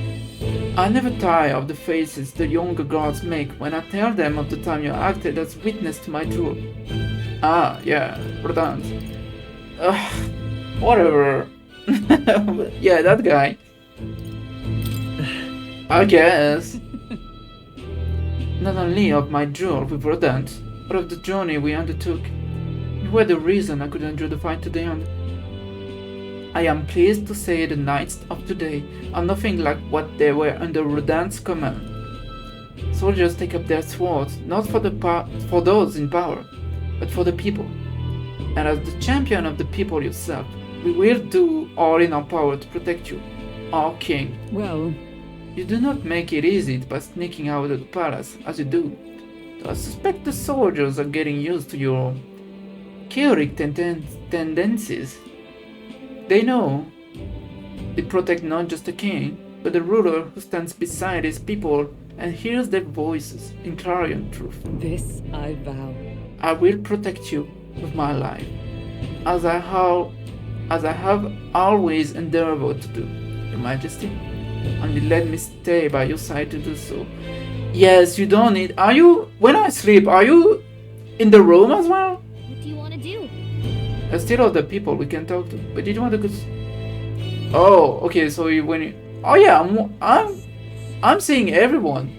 I never tire of the faces the younger guards make when I tell them of the time you acted as witness to my duel. Ah, yeah, Verdant. Whatever. Yeah, that guy. I guess. Not only of my duel with Verdant, but of the journey we undertook. You were the reason I could endure the fight to the end. I am pleased to say the knights of today are nothing like what they were under Verdant's command. Soldiers take up their swords not for those in power, but for the people. And as the champion of the people yourself, we will do all in our power to protect you, our king. Well, you do not make it easy by sneaking out of the palace as you do. I suspect the soldiers are getting used to your chaotic tendencies. They know they protect not just the king, but the ruler who stands beside his people and hears their voices in clarion truth. This I vow. I will protect you with my life, as I have always endeavored to do, Your Majesty. Only let me stay by your side to do so. Yes, you don't need... Are you... When I sleep, are you in the room as well? What do you want to do? There's still other people we can talk to, but did you want to go... Oh, okay, so when you... Oh yeah, I'm seeing everyone.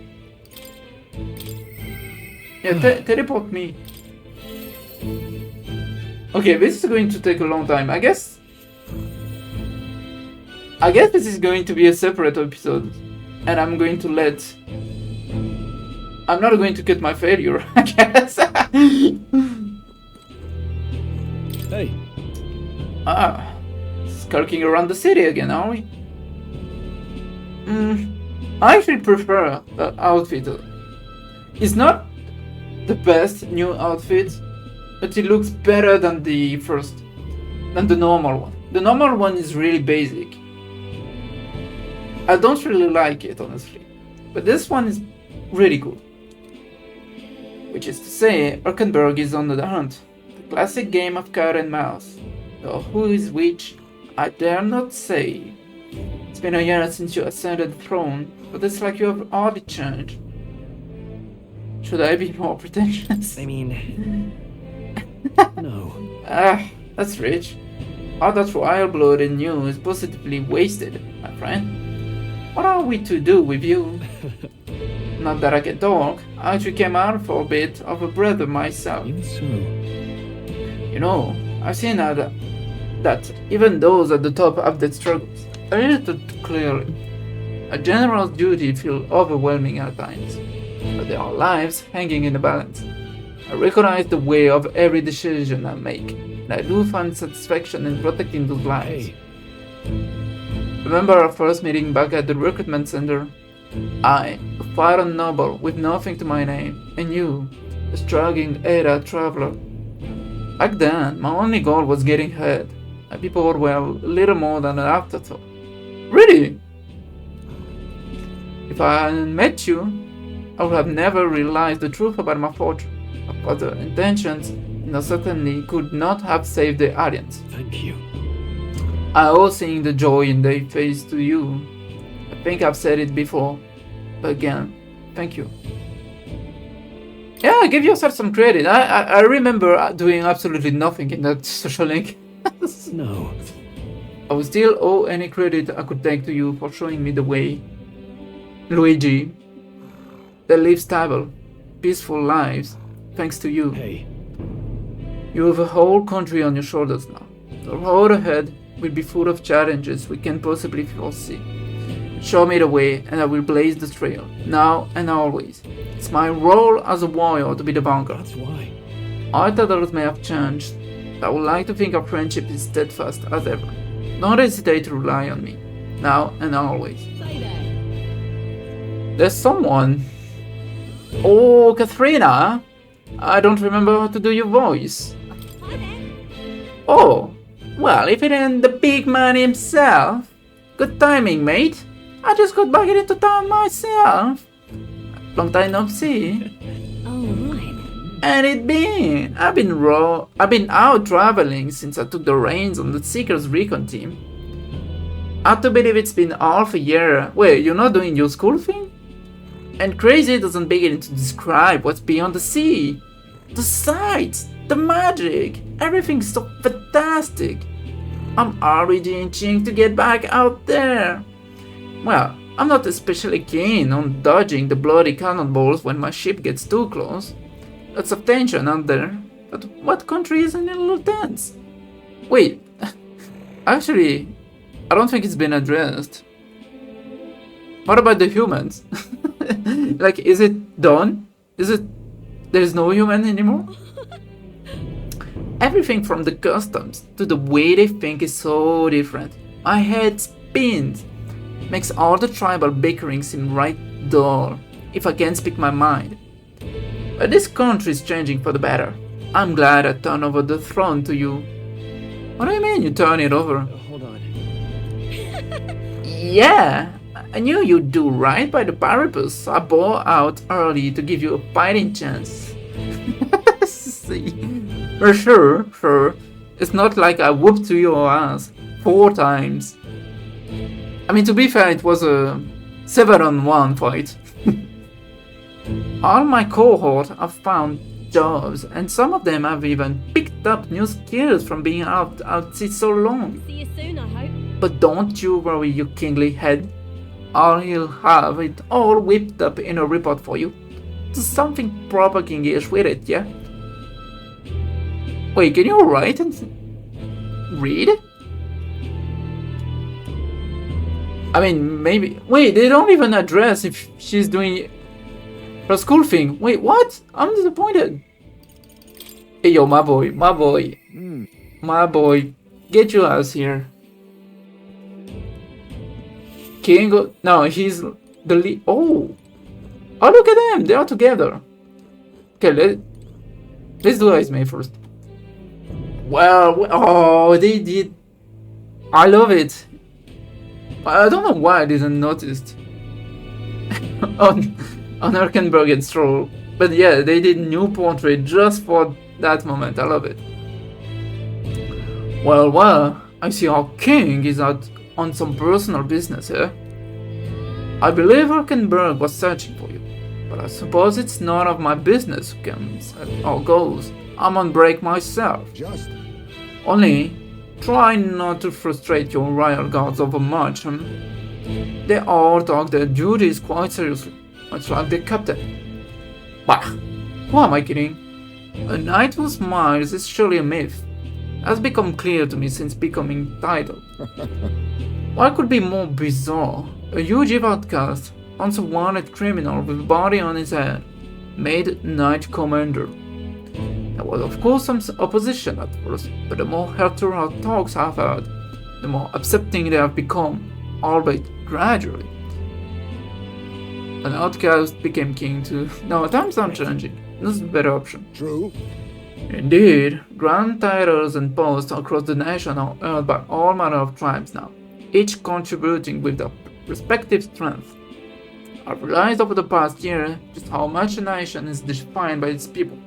Yeah, teleport me. Okay, this is going to take a long time. I guess this is going to be a separate episode, and I'm going to let... I'm not going to cut my failure, I guess. Hey. Ah, skulking around the city again, are we? I actually prefer that outfit. It's not the best new outfit, but it looks better than the normal one. The normal one is really basic. I don't really like it, honestly, but this one is really cool. Which is to say, Erkenberg is on the hunt. The classic game of cat and mouse. Though who is which, I dare not say. It's been a year since you ascended the throne, but it's like you have hardly changed. Should I be more pretentious? I mean... no. That's rich. All that royal blood in you is positively wasted, my friend. What are we to do with you? Not that I can talk, I actually came out for a bit of a breather myself. Even so... You know, I've seen that even those at the top have their struggles. A little too clearly. A general's duty feels overwhelming at times, but there are lives hanging in the balance. I recognize the weight of every decision I make, and I do find satisfaction in protecting those lives. Hey. Remember our first meeting back at the recruitment center? I, a foreign noble with nothing to my name, and you, a struggling Ada traveler. Back then, my only goal was getting ahead. My people were little more than an afterthought. Really? If I hadn't met you, I would have never realized the truth about my fortune. My other intentions, and certainly could not have saved the Alliance. Thank you. I owe seeing the joy in their face to you. I think I've said it before, but again, thank you. Yeah, give yourself some credit. I remember doing absolutely nothing in that social link. No. I would still owe any credit I could take to you for showing me the way. Luigi, they live stable, peaceful lives, thanks to you. Hey. You have a whole country on your shoulders now. The road ahead will be full of challenges we can possibly foresee. Show me the way, and I will blaze the trail, now and always. It's my role as a warrior to be the vanguard. That's why. Our titles may have changed, but I would like to think our friendship is steadfast as ever. Don't hesitate to rely on me, now and always. There's someone. Oh, Katharina! I don't remember how to do your voice. Oh, well, if it ain't the big man himself. Good timing, mate. I just got back into town myself. Long time no see. Oh, right. And it been? I've been out traveling since I took the reins on the Seekers Recon team. Hard to believe it's been half a year. Wait, you're not doing your school thing? And crazy doesn't begin to describe what's beyond the sea. The sights, the magic, everything's so fantastic. I'm already itching to get back out there. Well, I'm not especially keen on dodging the bloody cannonballs when my ship gets too close. Lots of tension out there, but what country isn't a little tense? Wait, actually, I don't think it's been addressed. What about the humans? Like, is it done? There's no human anymore? Everything from the customs to the way they think is so different. My head spins. Makes all the tribal bickering seem right dull, if I can't speak my mind. But this country is changing for the better. I'm glad I turned over the throne to you. What do you mean you turn it over? Hold on. Yeah, I knew you'd do right by the Paribus. I bore out early to give you a fighting chance. See, sure. It's not like I whooped to your ass 4 times. I mean, to be fair, it was a 7-on-1 fight. All my cohort have found jobs, and some of them have even picked up new skills from being out so long. See you soon, I hope. But don't you worry, you kingly head. He'll have it all whipped up in a report for you. There's something proper kingish with it, yeah? Wait, can you write and read? I mean, maybe... Wait, they don't even address if she's doing her school thing. Wait, what? I'm disappointed. Hey, yo, my boy. My boy. Get your ass here. king. No, he's the lead. Oh, look at them! They are together. Okay, let's do Esme first. Well, oh, they did. I love it. I don't know why I didn't notice on Erkenberg and Stroll, but yeah, they did new portrait just for that moment. I love it. Well, I see our king is out on some personal business here. I believe Erkenberg was searching for you, but I suppose it's none of my business who comes or goes. I'm on break myself. Only, try not to frustrate your royal guards overmuch. They all talk their duties quite seriously, much like the captain. Bah! Who am I kidding? A knight who smiles is surely a myth. Has become clear to me since becoming titled. What could be more bizarre? A huge outcast, once a wanted criminal with a body on his head, made knight commander. There was of course some opposition at first, but the more heart-to-heart talks I've heard, the more accepting they have become, albeit gradually. An outcast became king too. No, times are changing. This is a better option. True. Indeed, grand titles and posts across the nation are held by all manner of tribes now, each contributing with their respective strength. I've realized over the past year just how much a nation is defined by its people.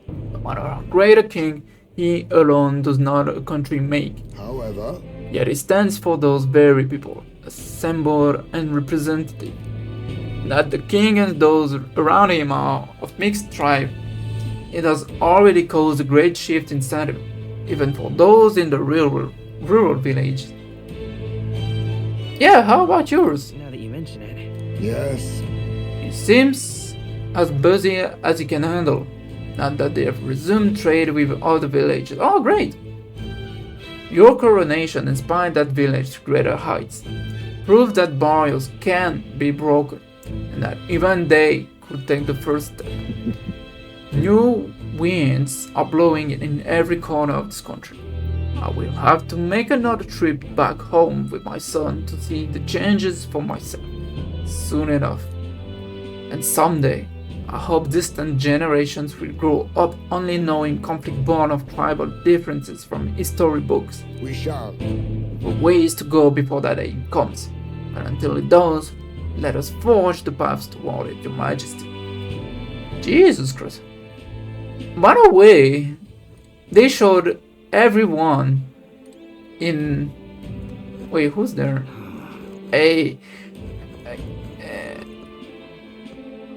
No matter how great a king, he alone does not a country make. However, yet he stands for those very people, a symbol and representative. That the king and those around him are of mixed tribe, it has already caused a great shift in sentiment, even for those in the rural village. Yeah, how about yours? Now that you mention it. Yes. He seems as busy as he can handle, now that they have resumed trade with other villages. Oh, great! Your coronation inspired that village to greater heights, proved that barriers can be broken, and that even they could take the first step. New winds are blowing in every corner of this country. I will have to make another trip back home with my son to see the changes for myself, soon enough. And someday, I hope distant generations will grow up only knowing conflict born of tribal differences from history books. We shall. The ways to go before that day comes. But until it does, let us forge the paths toward it, Your Majesty. Jesus Christ. By the way, they showed everyone in... Wait, who's there?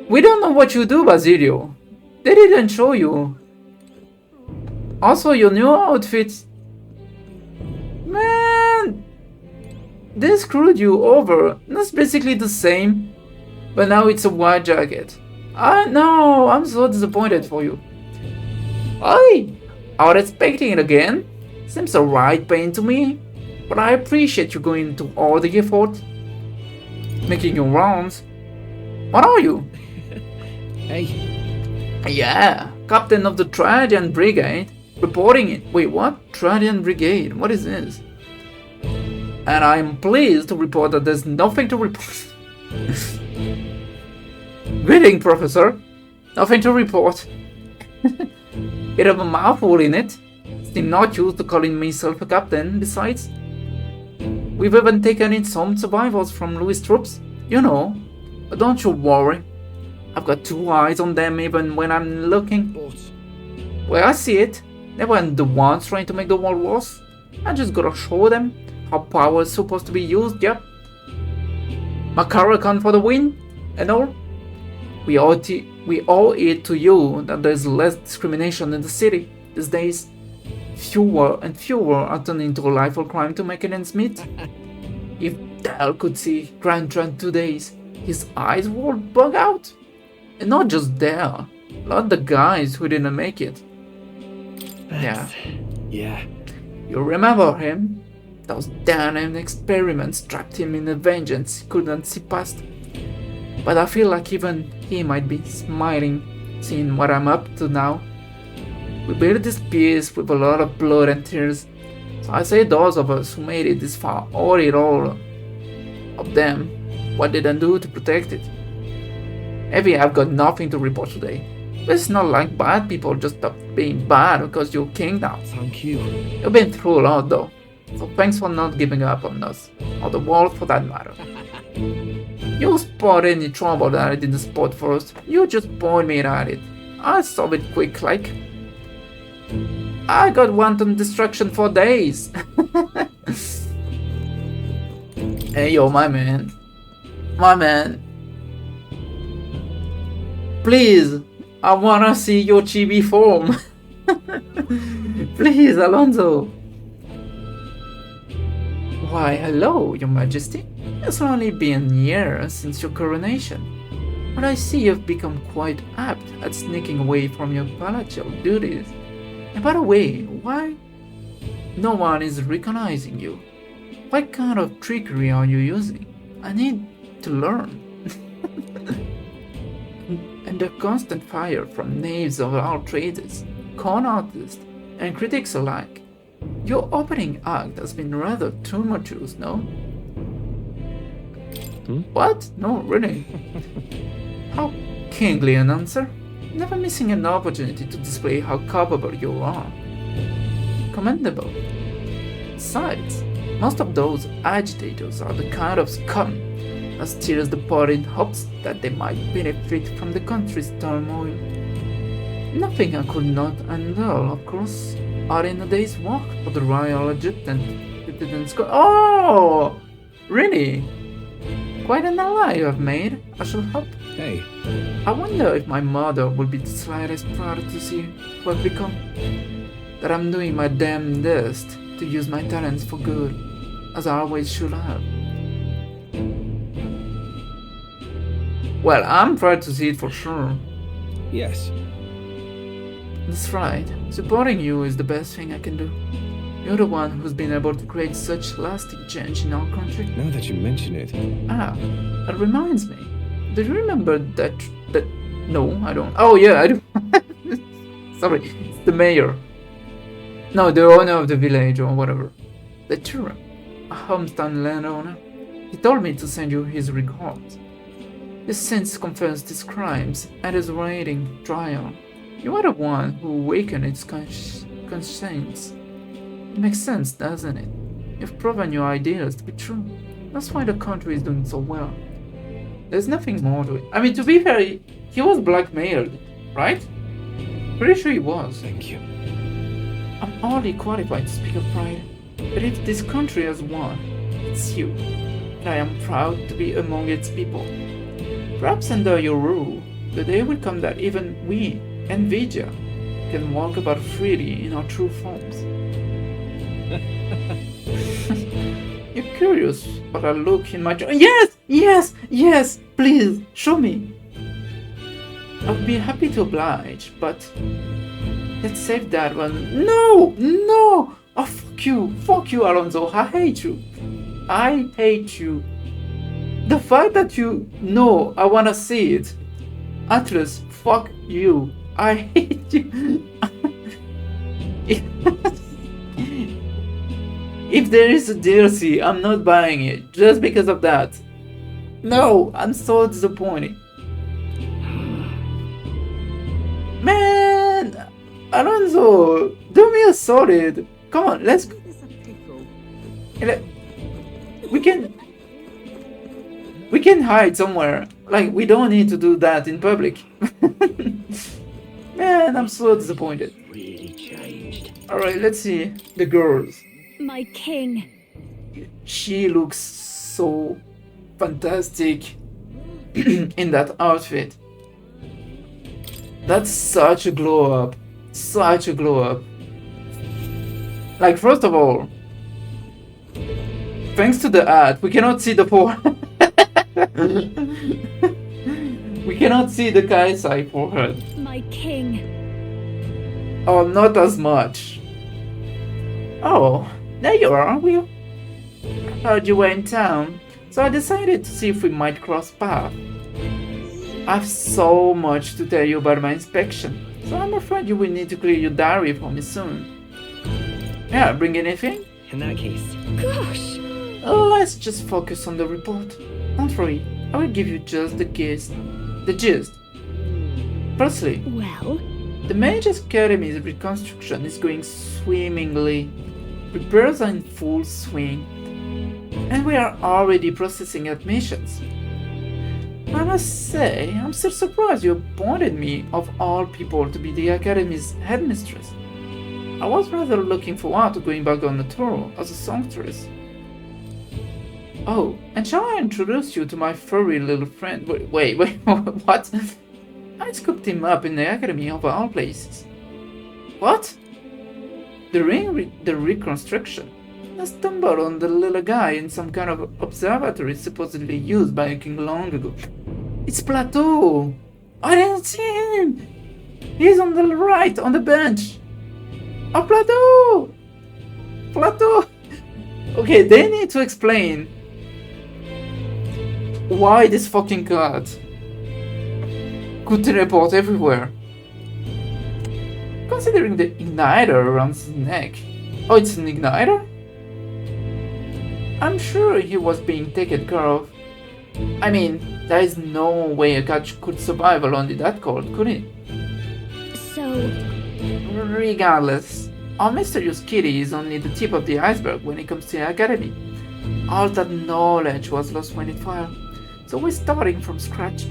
We don't know what you do, Basilio. They didn't show you. Also, your new outfit... Man! They screwed you over. That's basically the same. But now it's a white jacket. No, I'm so disappointed for you. I was expecting it again. Seems a right pain to me. But I appreciate you going to all the effort. Making your rounds. What are you? Hey. Yeah, captain of the Trajan Brigade. Reporting it. Wait, what? Trajan Brigade? What is this? And I'm pleased to report that there's nothing to report. Greeting, Professor. Nothing to report. Bit of a mouthful in it. Still not used to calling myself a captain, besides. We've even taken in some survivors from Louis' troops. You know. But don't you worry. I've got two eyes on them even when I'm looking. Well, I see it. They weren't the ones trying to make the world worse. I just gotta show them how power is supposed to be used, yep. Macaracan for the win, and all. We owe it to you that there's less discrimination in the city these days. Fewer and fewer are turned into a life of crime to make an ends meet. If Dal could see Grand Trent 2 days, his eyes would bug out. And not just Dal, not the guys who didn't make it. Thanks. Yeah. You remember him? Those damn experiments trapped him in a vengeance he couldn't see past. But I feel like even he might be smiling, seeing what I'm up to now. We built this piece with a lot of blood and tears, so I say those of us who made it this far owe it all of them. What did I do to protect it? Maybe I've got nothing to report today. But it's not like bad people just stop being bad because you're king now. Thank you. You've been through a lot though. So thanks for not giving up on us. Or the world for that matter. You spot any trouble that I didn't spot first. You just pointed at it. I solved it quick like. I got wanton destruction for days. Hey yo, my man. My man. Please, I wanna see your chibi form. Please, Alonso. Why, hello, your majesty. It's only been years since your coronation. But I see you've become quite apt at sneaking away from your palatial duties. And by the way, why no one is recognizing you? What kind of trickery are you using? I need to learn. And the constant fire from knaves of our traders, con artists, and critics alike. Your opening act has been rather tumultuous, no? What? No, really? How kingly an answer. Never missing an opportunity to display how capable you are. Commendable. Besides, most of those agitators are the kind of scum that steers the party in hopes that they might benefit from the country's turmoil. Nothing I could not handle, of course, are in a day's walk for the royal adjutant. Oh! Really? Quite an ally you have made, I shall hope. Hey. I wonder if my mother will be the slightest proud to see who I've become. That I'm doing my damnedest to use my talents for good, as I always should have. Well, I'm proud to see it for sure. Yes. That's right. Supporting you is the best thing I can do. You're the one who's been able to create such lasting change in our country. Now that you mention it. Ah, that reminds me. Do you remember that... No, I don't. Oh yeah, I do. Sorry, it's the mayor. No, the owner of the village or whatever. The Turan, a hometown landowner. He told me to send you his regards. He since confessed his crimes at his waiting trial. You are the one who awakened its conscience. It makes sense, doesn't it? You've proven your ideas to be true. That's why the country is doing so well. There's nothing more to it. I mean, to be fair, he was blackmailed, right? Pretty sure he was. Thank you. I'm hardly qualified to speak of pride, but if this country has won, it's you. And I am proud to be among its people. Perhaps under your rule, the day will come that even we, and Vidya, can walk about freely in our true forms. You're curious what I look in my... Yes! Please, show me. I would be happy to oblige, but... Let's save that one. No! Oh, fuck you, Alonso. I hate you. The fact that you know I wanna see it. Atlas, fuck you. I hate you. If there is a DLC, I'm not buying it just because of that. No, I'm so disappointed. Man, Alonso, do me a solid. Come on, let's. We can hide somewhere. Like, we don't need to do that in public. Man, I'm so disappointed. Really changed. Alright, let's see the girls. My king. She looks so fantastic in that outfit. That's such a glow up. Like, first of all, thanks to the ad, we cannot see the forehead. We cannot see the Kaisai forehead. My king. Oh, not as much. Oh, there you are, Will. I heard you were in town, so I decided to see if we might cross paths. I've so much to tell you about my inspection, so I'm afraid you will need to clear your diary for me soon. Yeah, bring anything? In that case. Gosh! let's just focus on the report. Don't worry, I will give you just the gist. The gist. Firstly, well, the Mage's Academy's reconstruction is going swimmingly. Repairs are in full swing, and we are already processing admissions. I must say, I'm still surprised you appointed me, of all people, to be the Academy's headmistress. I was rather looking forward to going back on the tour as a songstress. Oh, and shall I introduce you to my furry little friend? Wait, what? I scooped him up in the Academy of all places. What? During the reconstruction, I stumbled on the little guy in some kind of observatory supposedly used by a king long ago. It's Plateau! I didn't see him! He's on the right, on the bench! Oh, Plateau! Plateau! Okay, they need to explain why this fucking cat could teleport everywhere. Considering the igniter around his neck. Oh, it's an igniter? I'm sure he was being taken care of. I mean, there is no way a cat could survive alone in that cold, could it? So... Regardless, our mysterious kitty is only the tip of the iceberg when it comes to the Academy. All that knowledge was lost when it fell, so we're starting from scratch.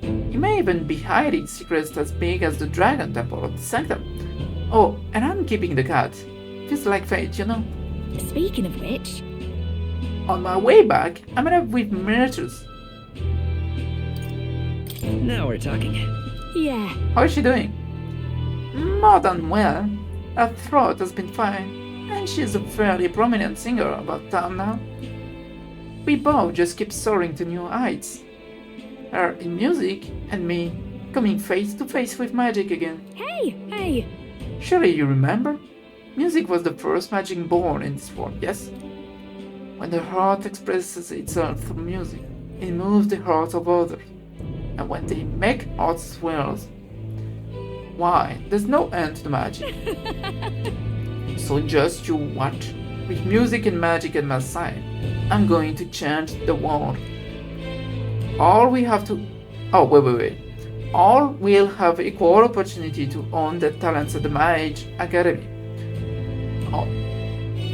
He may even be hiding secrets as big as the Dragon Temple of the Sanctum. Oh, and I'm keeping the cat. Feels like fate, you know? Speaking of which... On my way back, I met up with Myrtus. Now we're talking. Yeah. How is she doing? More than well. Her throat has been fine, and she's a fairly prominent singer about town now. We both just keep soaring to new heights. Her in music, and me coming face to face with magic again. Hey! Surely you remember? Music was the first magic born in this world, yes? When the heart expresses itself through music, it moves the hearts of others. And when they make heart swells, why, there's no end to magic. So just you watch. With music and magic at my side, I'm going to change the world. All we have to... Oh, wait. All will have equal opportunity to own their talents at the Mage Academy. Oh,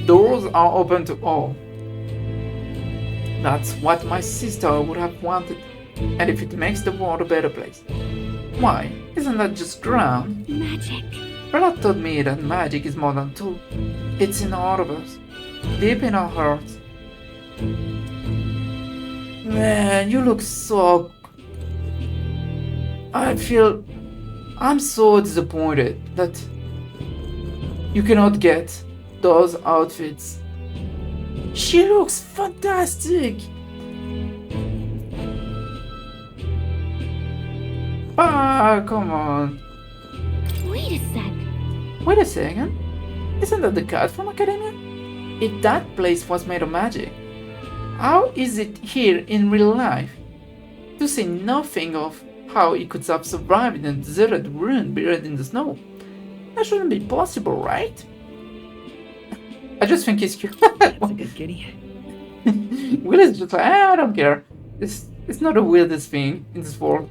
doors are open to all. That's what my sister would have wanted. And if it makes the world a better place. Why, isn't that just grand? Magic. Bella told me that magic is more than tool. It's in all of us. Deep in our hearts. Man, you look so... I'm so disappointed that you cannot get those outfits. She looks fantastic! Ah, come on. Wait a second. Isn't that the cat from Academia? If that place was made of magic, how is it here in real life? To say nothing of how it could have survived in a deserted ruin buried in the snow. That shouldn't be possible, right? I just think it's cute. That's a good kitty. Will is just like, I don't care. It's not the weirdest thing in this world.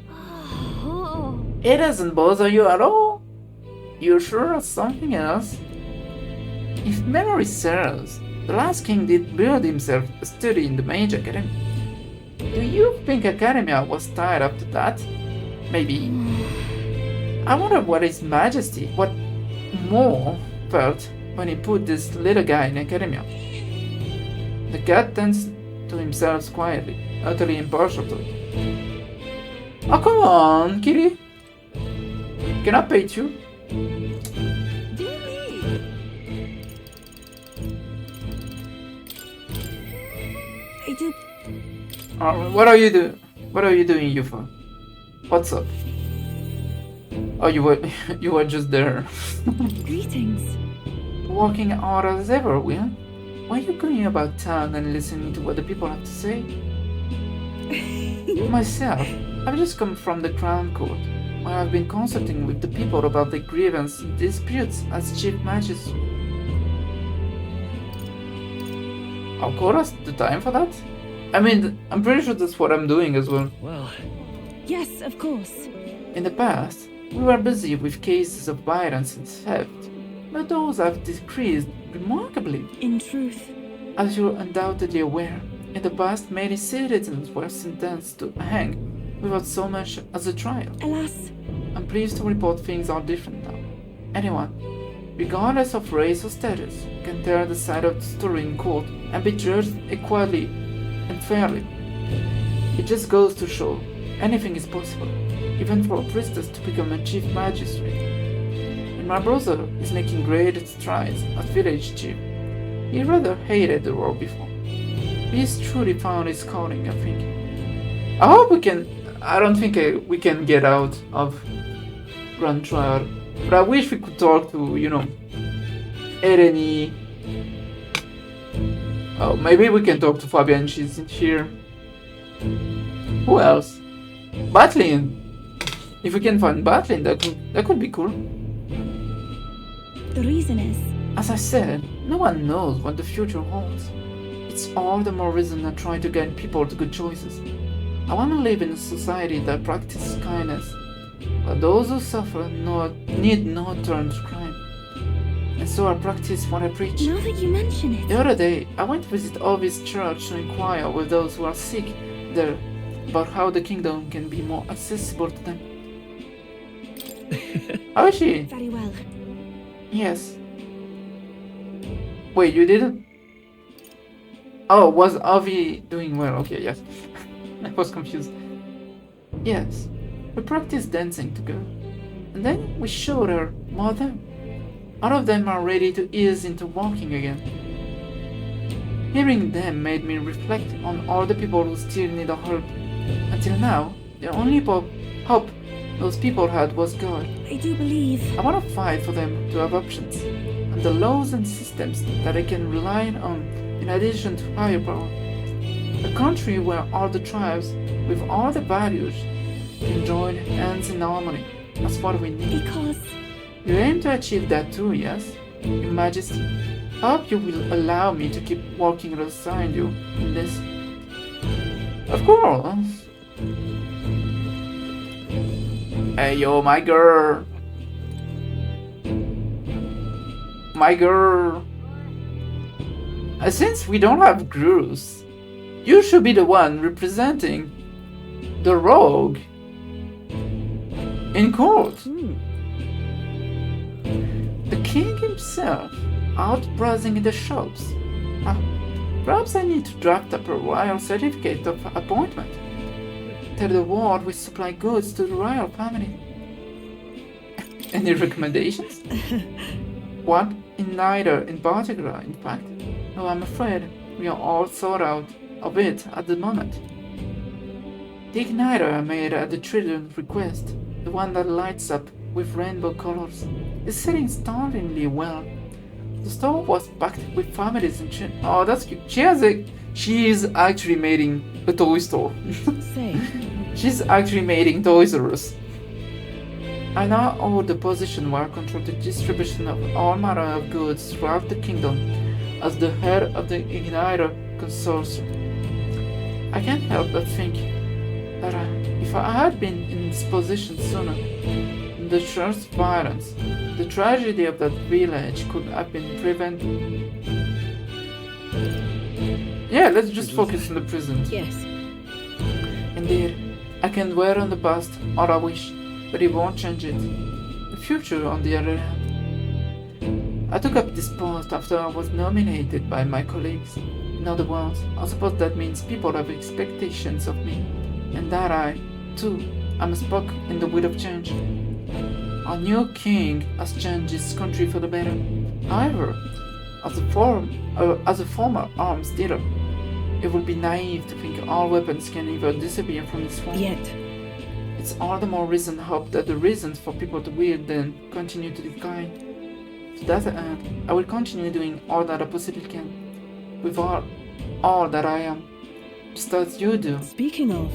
It doesn't bother you at all? You're sure of something else? If memory serves, the last king did build himself a study in the Mage Academy. Do you think Academia was tied up to that? Maybe. I wonder what His Majesty, what Mo felt when he put this little guy in Academia. The cat tends to himself quietly, utterly impartial to it. Oh, come on, kitty. Can I pet you? I do. What are you doing? What are you doing, Yufa? What's up? Oh, you were just there. Greetings. Working hard as ever, Will. Why are you going about town and listening to what the people have to say? Myself, I've just come from the Crown Court, where I've been consulting with the people about the grievance and disputes as Chief Magistrate. Of course, the time for that? I mean, I'm pretty sure that's what I'm doing as well. Well, Yes, of course. In the past, we were busy with cases of violence and theft, but those have decreased remarkably. In truth, As you're undoubtedly aware, in the past many citizens were sentenced to hang without so much as a trial. alas, I'm pleased to report things are different now. Anyone, regardless of race or status, can turn the side of the story in court and be judged equally and fairly. It just goes to show anything is possible, even for a priestess to become a chief magistrate. And my brother is making great strides as village chief. He rather hated the role before. He's truly found his calling, I think. I hope we can. I don't think we can get out of Grand Trial, but I wish we could talk to, Ereni. Oh, maybe we can talk to Fabian. She's in here. Who else? Batlin. If we can find Batlin, that could be cool. the reason is... As I said, no one knows what the future holds. It's all the more reason I try to guide people to good choices. I want to live in a society that practices kindness, but those who suffer need not turn to crime. And so I practice what I preach. Now that you mention it... The other day, I went to visit Ovi's church to inquire with those who are sick there about how the kingdom can be more accessible to them. How is she? Very well. Yes. Wait, you didn't? Oh, was Avi doing well? Okay, yes. I was confused. Yes. We practiced dancing together. And then we showed her more of them. All of them are ready to ease into walking again. Hearing them made me reflect on all the people who still need our help. Until now, the only hope those people had was God. I do believe... I want to fight for them to have options, and the laws and systems that they can rely on in addition to higher power. A country where all the tribes, with all the values, can join hands in harmony. That's what we need. Because... You aim to achieve that too, yes? Your Majesty, I hope you will allow me to keep walking alongside you in this. Of course! Hey yo, my girl! My girl! Since we don't have Grus, you should be the one representing the rogue in court. The king himself out browsing in the shops. Perhaps I need to draft up a royal certificate of appointment. Tell the ward we supply goods to the royal family. Any recommendations? What? In neither in particular, in fact. No, I'm afraid we are all sort out of it at the moment. The igniter I made at the children's request, the one that lights up with rainbow colors, is selling startlingly well. The store was packed with families and children. Oh, that's cute. She's actually making a toy store. Say. She's actually making Toys R Us. I now hold the position where I control the distribution of all manner of goods throughout the kingdom as the head of the Igniter Consortium. I can't help but think that if I had been in this position sooner, the church violence, the tragedy of that village could have been prevented. Yeah, let's just focus on the present. Yes. Indeed, I can dwell on the past all I wish, but it won't change it. The future, on the other hand. I took up this post after I was nominated by my colleagues. In other words, I suppose that means people have expectations of me, and that I, too, am a spoke in the wheel of change. Our new king has changed his country for the better. However, as a former arms dealer, it would be naive to think all weapons can ever disappear from his form. Yet. It's all the more reason to hope that the reasons for people to wield them continue to decline. To that end, I will continue doing all that I possibly can, with all that I am, just as you do. Speaking of...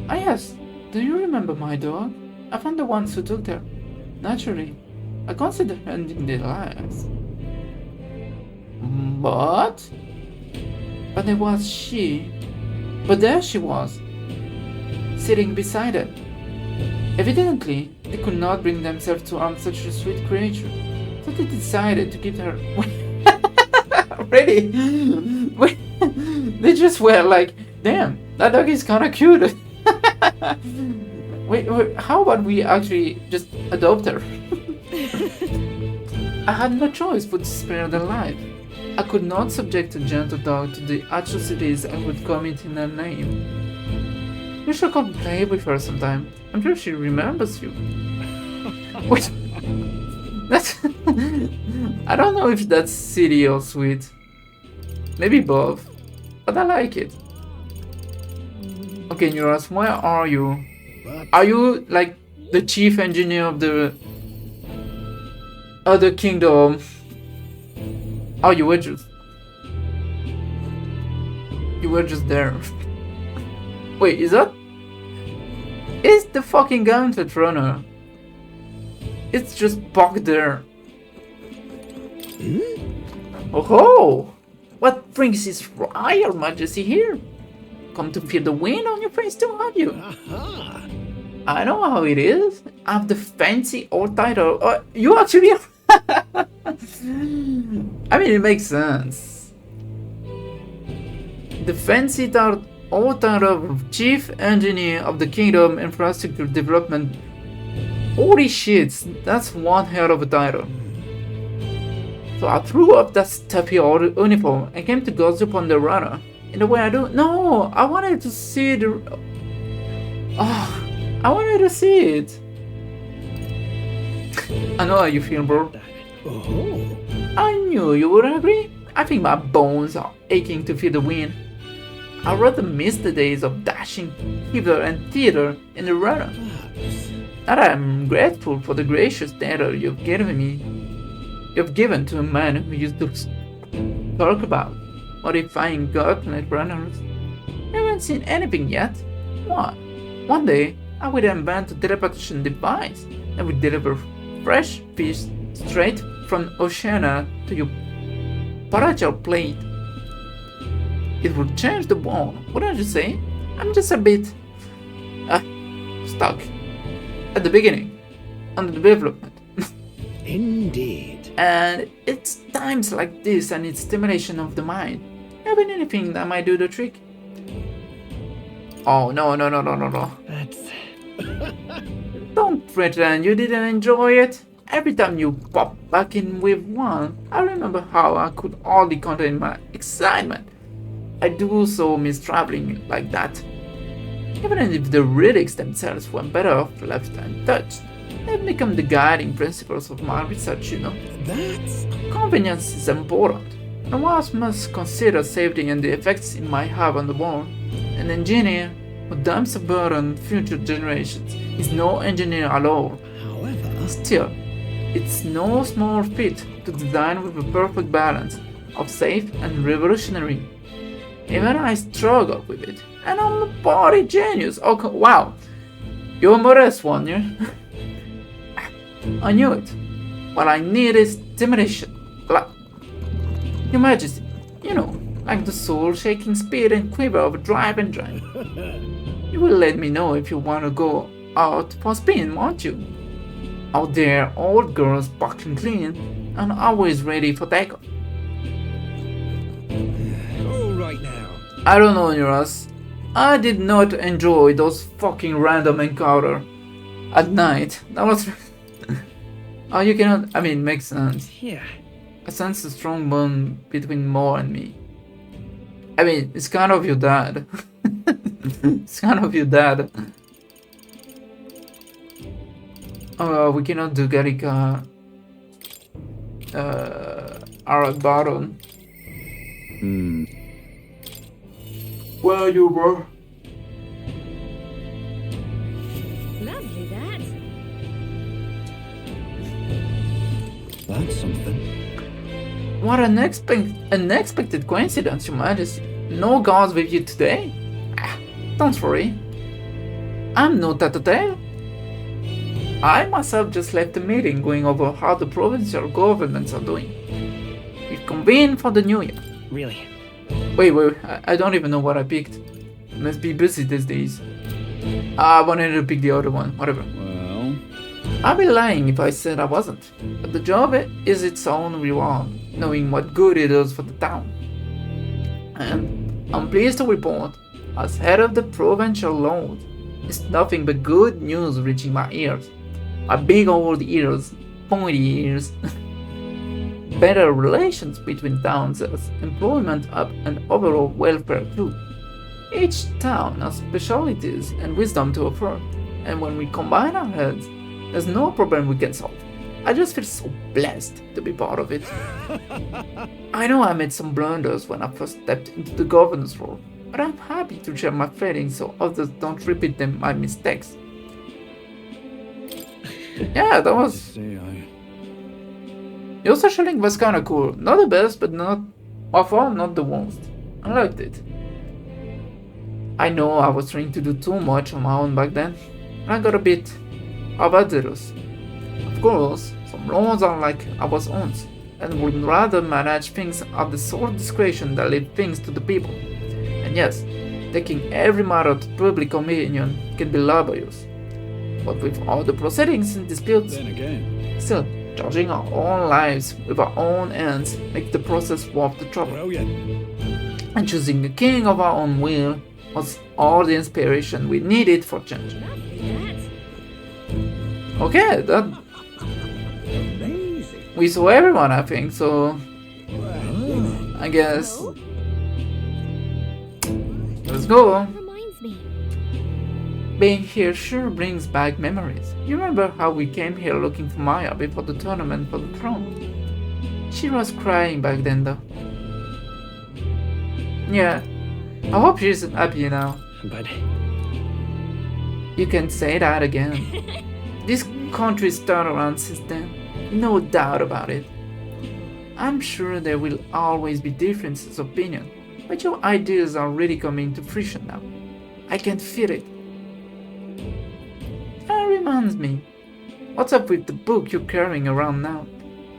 Ah yes, do you remember my dog? I found the ones who took her. Naturally, I consider ending their lives. But But there was she. But there she was, sitting beside them. Evidently, they could not bring themselves to harm such a sweet creature, so they decided to give her. Ready? They just were like, damn, that dog is kinda cute. wait, how about we actually just adopt her? I had no choice but to spare their life. I could not subject a gentle dog to the atrocities I would commit in her name. You should come play with her sometime. I'm sure she remembers you. Wait, that's... I don't know if that's silly or sweet. Maybe both, but I like it. Okay, Nuras, where are you? Are you like the chief engineer of the other kingdom? Oh, you were just there. Wait, is that? It's the fucking gauntlet runner. It's just parked there. Oh ho! What brings His Royal Majesty here? Come to feel the wind on your face too, have you? I know how it is. I have the fancy old title. You actually... I mean, it makes sense. The fancy old title of Chief Engineer of the Kingdom Infrastructure Development. Holy shit, that's one hell of a title. So I threw up that stuffy old uniform and came to gossip on the runner. In the way I do. No, I wanted to see the... Oh, I wanted to see it. I know how you feel, bro. Oh. I knew you would agree. I think my bones are aching to feel the wind. I'd rather miss the days of dashing hither and thither in the runner. That I am grateful for the gracious title you've given to a man who used to talk about modifying gauntlet runners. I haven't seen anything yet. What? One day, I will invent a teleportation device that will deliver fresh fish straight from Oceania to your parachal plate. It will change the world, wouldn't you say? I'm just a bit stuck at the beginning, under development. Indeed. And it's times like this and its stimulation of the mind. Have anything that might do the trick? Oh, no. That's... Don't pretend you didn't enjoy it. Every time you pop back in with one, I remember how I could hardly contain my excitement. I do so miss traveling like that. Even if the relics themselves were better off left untouched, they've become the guiding principles of my research, you know. That's... Convenience is important, and one must consider safety and the effects it might have on the world. An engineer who dumps a burden on future generations is no engineer at all. However... Still, it's no small feat to design with a perfect balance of safe and revolutionary. Even I struggle with it, and I'm a body genius. Okay, wow, you're a modest one, yeah? I knew it. What I need is stimulation. Like, Your Majesty, you know, like the soul-shaking speed and quiver of a drive and drive. You will let me know if you want to go out for a spin, won't you? Out there, old girls buckling clean and always ready for takeoff. All right now. I don't know, Nuras. I did not enjoy those fucking random encounter at night. That was... Oh, you cannot... I mean, makes sense. Yeah. I sense a strong bond between Mo and me. I mean, it's kind of your dad. It's kind of your dad. We cannot do Garika our bottom. Where are you, bro? Lovely, that. That's something. What an unexpected coincidence, Your Majesty. No guards with you today? Don't worry. I'm no tattletale. I myself just left the meeting going over how the provincial governments are doing. We've convened for the new year. Really? Wait, I don't even know what I picked. Must be busy these days. I wanted to pick the other one, whatever. Well... I'd be lying if I said I wasn't. But the job is its own reward, knowing what good it does for the town. And I'm pleased to report, as head of the provincial lord, it's nothing but good news reaching my ears. My big old ears, pointy ears. Better relations between towns as employment up and overall welfare too. Each town has specialties and wisdom to offer, and when we combine our heads, there's no problem we can solve. I just feel so blessed to be part of it. I know I made some blunders when I first stepped into the governor's role, but I'm happy to share my feelings so others don't repeat my mistakes. Yeah, that was... Your social link was kinda cool. Not the best, but not... by far not the worst. I liked it. I know I was trying to do too much on my own back then, and I got a bit overzealous. Of course, some lords are like our own, and would rather manage things at the sole discretion than leave things to the people. And yes, taking every matter to public opinion can be laborious. But with all the proceedings and disputes, still, judging our own lives with our own hands makes the process worth the trouble. And choosing the king of our own will was all the inspiration we needed for change. Okay, that... we saw everyone, I think, so... I guess... let's go! Being here sure brings back memories. You remember how we came here looking for Maya before the tournament for the throne? She was crying back then though. Yeah, I hope she's happy now. But... you can say that again. This country's turned around since then, no doubt about it. I'm sure there will always be differences of opinion, but your ideas are really coming to fruition now. I can feel it. That reminds me, what's up with the book you're carrying around now?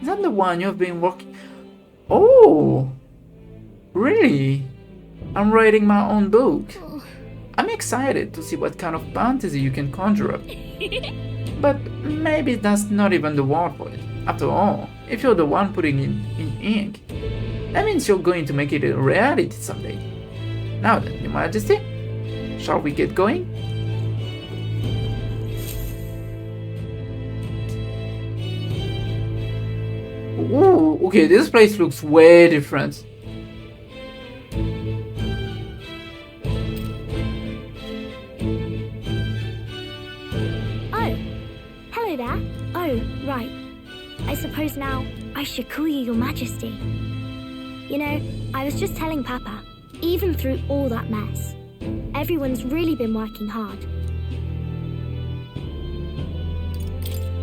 Is that the one you've been working... Oh! Really? I'm writing my own book. I'm excited to see what kind of fantasy you can conjure up. But maybe that's not even the word for it. After all, if you're the one putting it in ink, that means you're going to make it a reality someday. Now then, Your Majesty, shall we get going? Ooh, okay, this place looks way different. Oh, hello there. Oh, right. I suppose now I should call you Your Majesty. You know, I was just telling Papa, even through all that mess, everyone's really been working hard.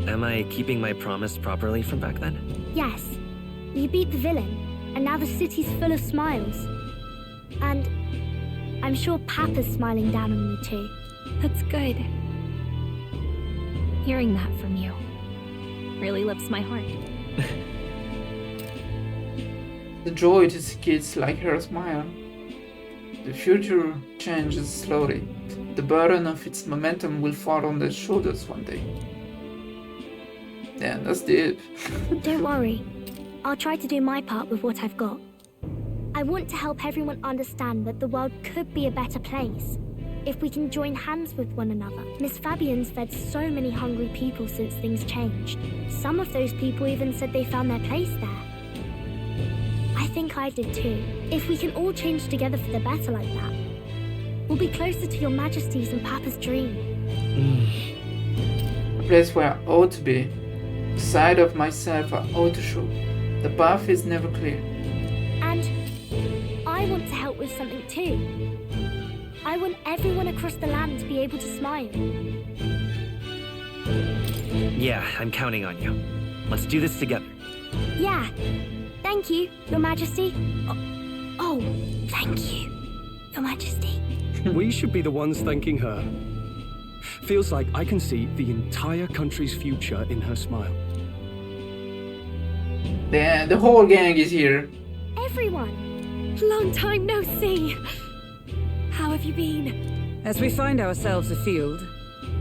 Am I keeping my promise properly from back then? Yes, you beat the villain, and now the city's full of smiles. And I'm sure Papa's smiling down on you too. That's good. Hearing that from you really lifts my heart. The joy to see kids like her smile. The future changes slowly. The burden of its momentum will fall on their shoulders one day. Yeah, that's deep. Don't worry. I'll try to do my part with what I've got. I want to help everyone understand that the world could be a better place if we can join hands with one another. Miss Fabian's fed so many hungry people since things changed. Some of those people even said they found their place there. I think I did too. If we can all change together for the better like that, we'll be closer to Your Majesty's and Papa's dream. A place where I ought to be. The side of myself I ought to show. The path is never clear. And I want to help with something too. I want everyone across the land to be able to smile. Yeah, I'm counting on you. Let's do this together. Yeah. Thank you, Your Majesty. Oh, thank you, Your Majesty. We should be the ones thanking her. Feels like I can see the entire country's future in her smile. The whole gang is here. Everyone. Long time no see. How have you been? As we find ourselves afield,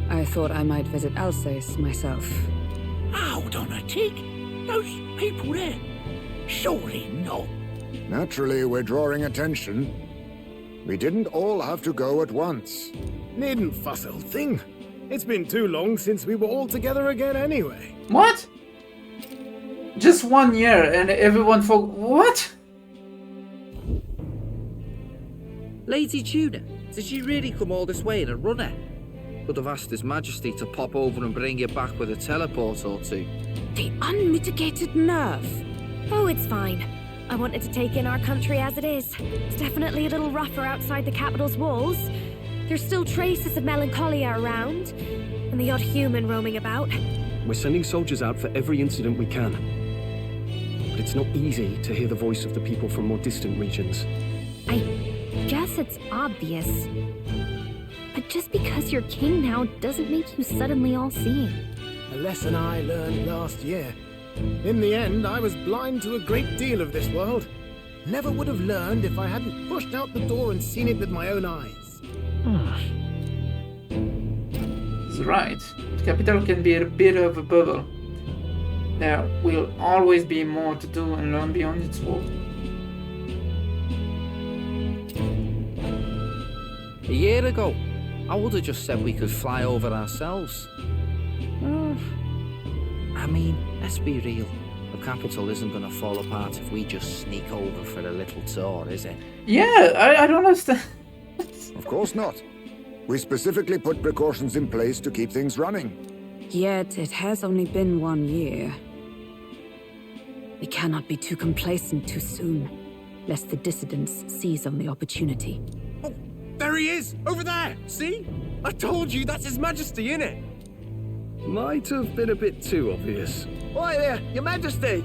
I thought I might visit Alsace myself. Hold on a tick. Those people there. Surely not. Naturally, we're drawing attention. We didn't all have to go at once. Needn't fuss, old thing. It's been too long since we were all together again anyway. What? Just 1 year and everyone what? Lady Tuna, did she really come all this way in a runner? Could have asked His Majesty to pop over and bring you back with a teleport or two. The unmitigated nerve. Oh, it's fine. I wanted to take in our country as it is. It's definitely a little rougher outside the capital's walls. There's still traces of melancholia around, and the odd human roaming about. We're sending soldiers out for every incident we can. But it's not easy to hear the voice of the people from more distant regions. I guess it's obvious. But just because you're king now doesn't make you suddenly all-seeing. A lesson I learned last year. In the end, I was blind to a great deal of this world. Never would have learned if I hadn't pushed out the door and seen it with my own eyes. He's right. The capital can be a bit of a bubble. There will always be more to do and learn beyond its walls. A year ago, I would have just said we could fly over ourselves. I mean, let's be real. The capital isn't going to fall apart if we just sneak over for a little tour, is it? Yeah, I don't understand. Of course not. We specifically put precautions in place to keep things running. Yet it has only been 1 year. We cannot be too complacent too soon, lest the dissidents seize on the opportunity. Oh, there he is! Over there! See? I told you, that's His Majesty, innit? Might have been a bit too obvious. Oi there, Your Majesty!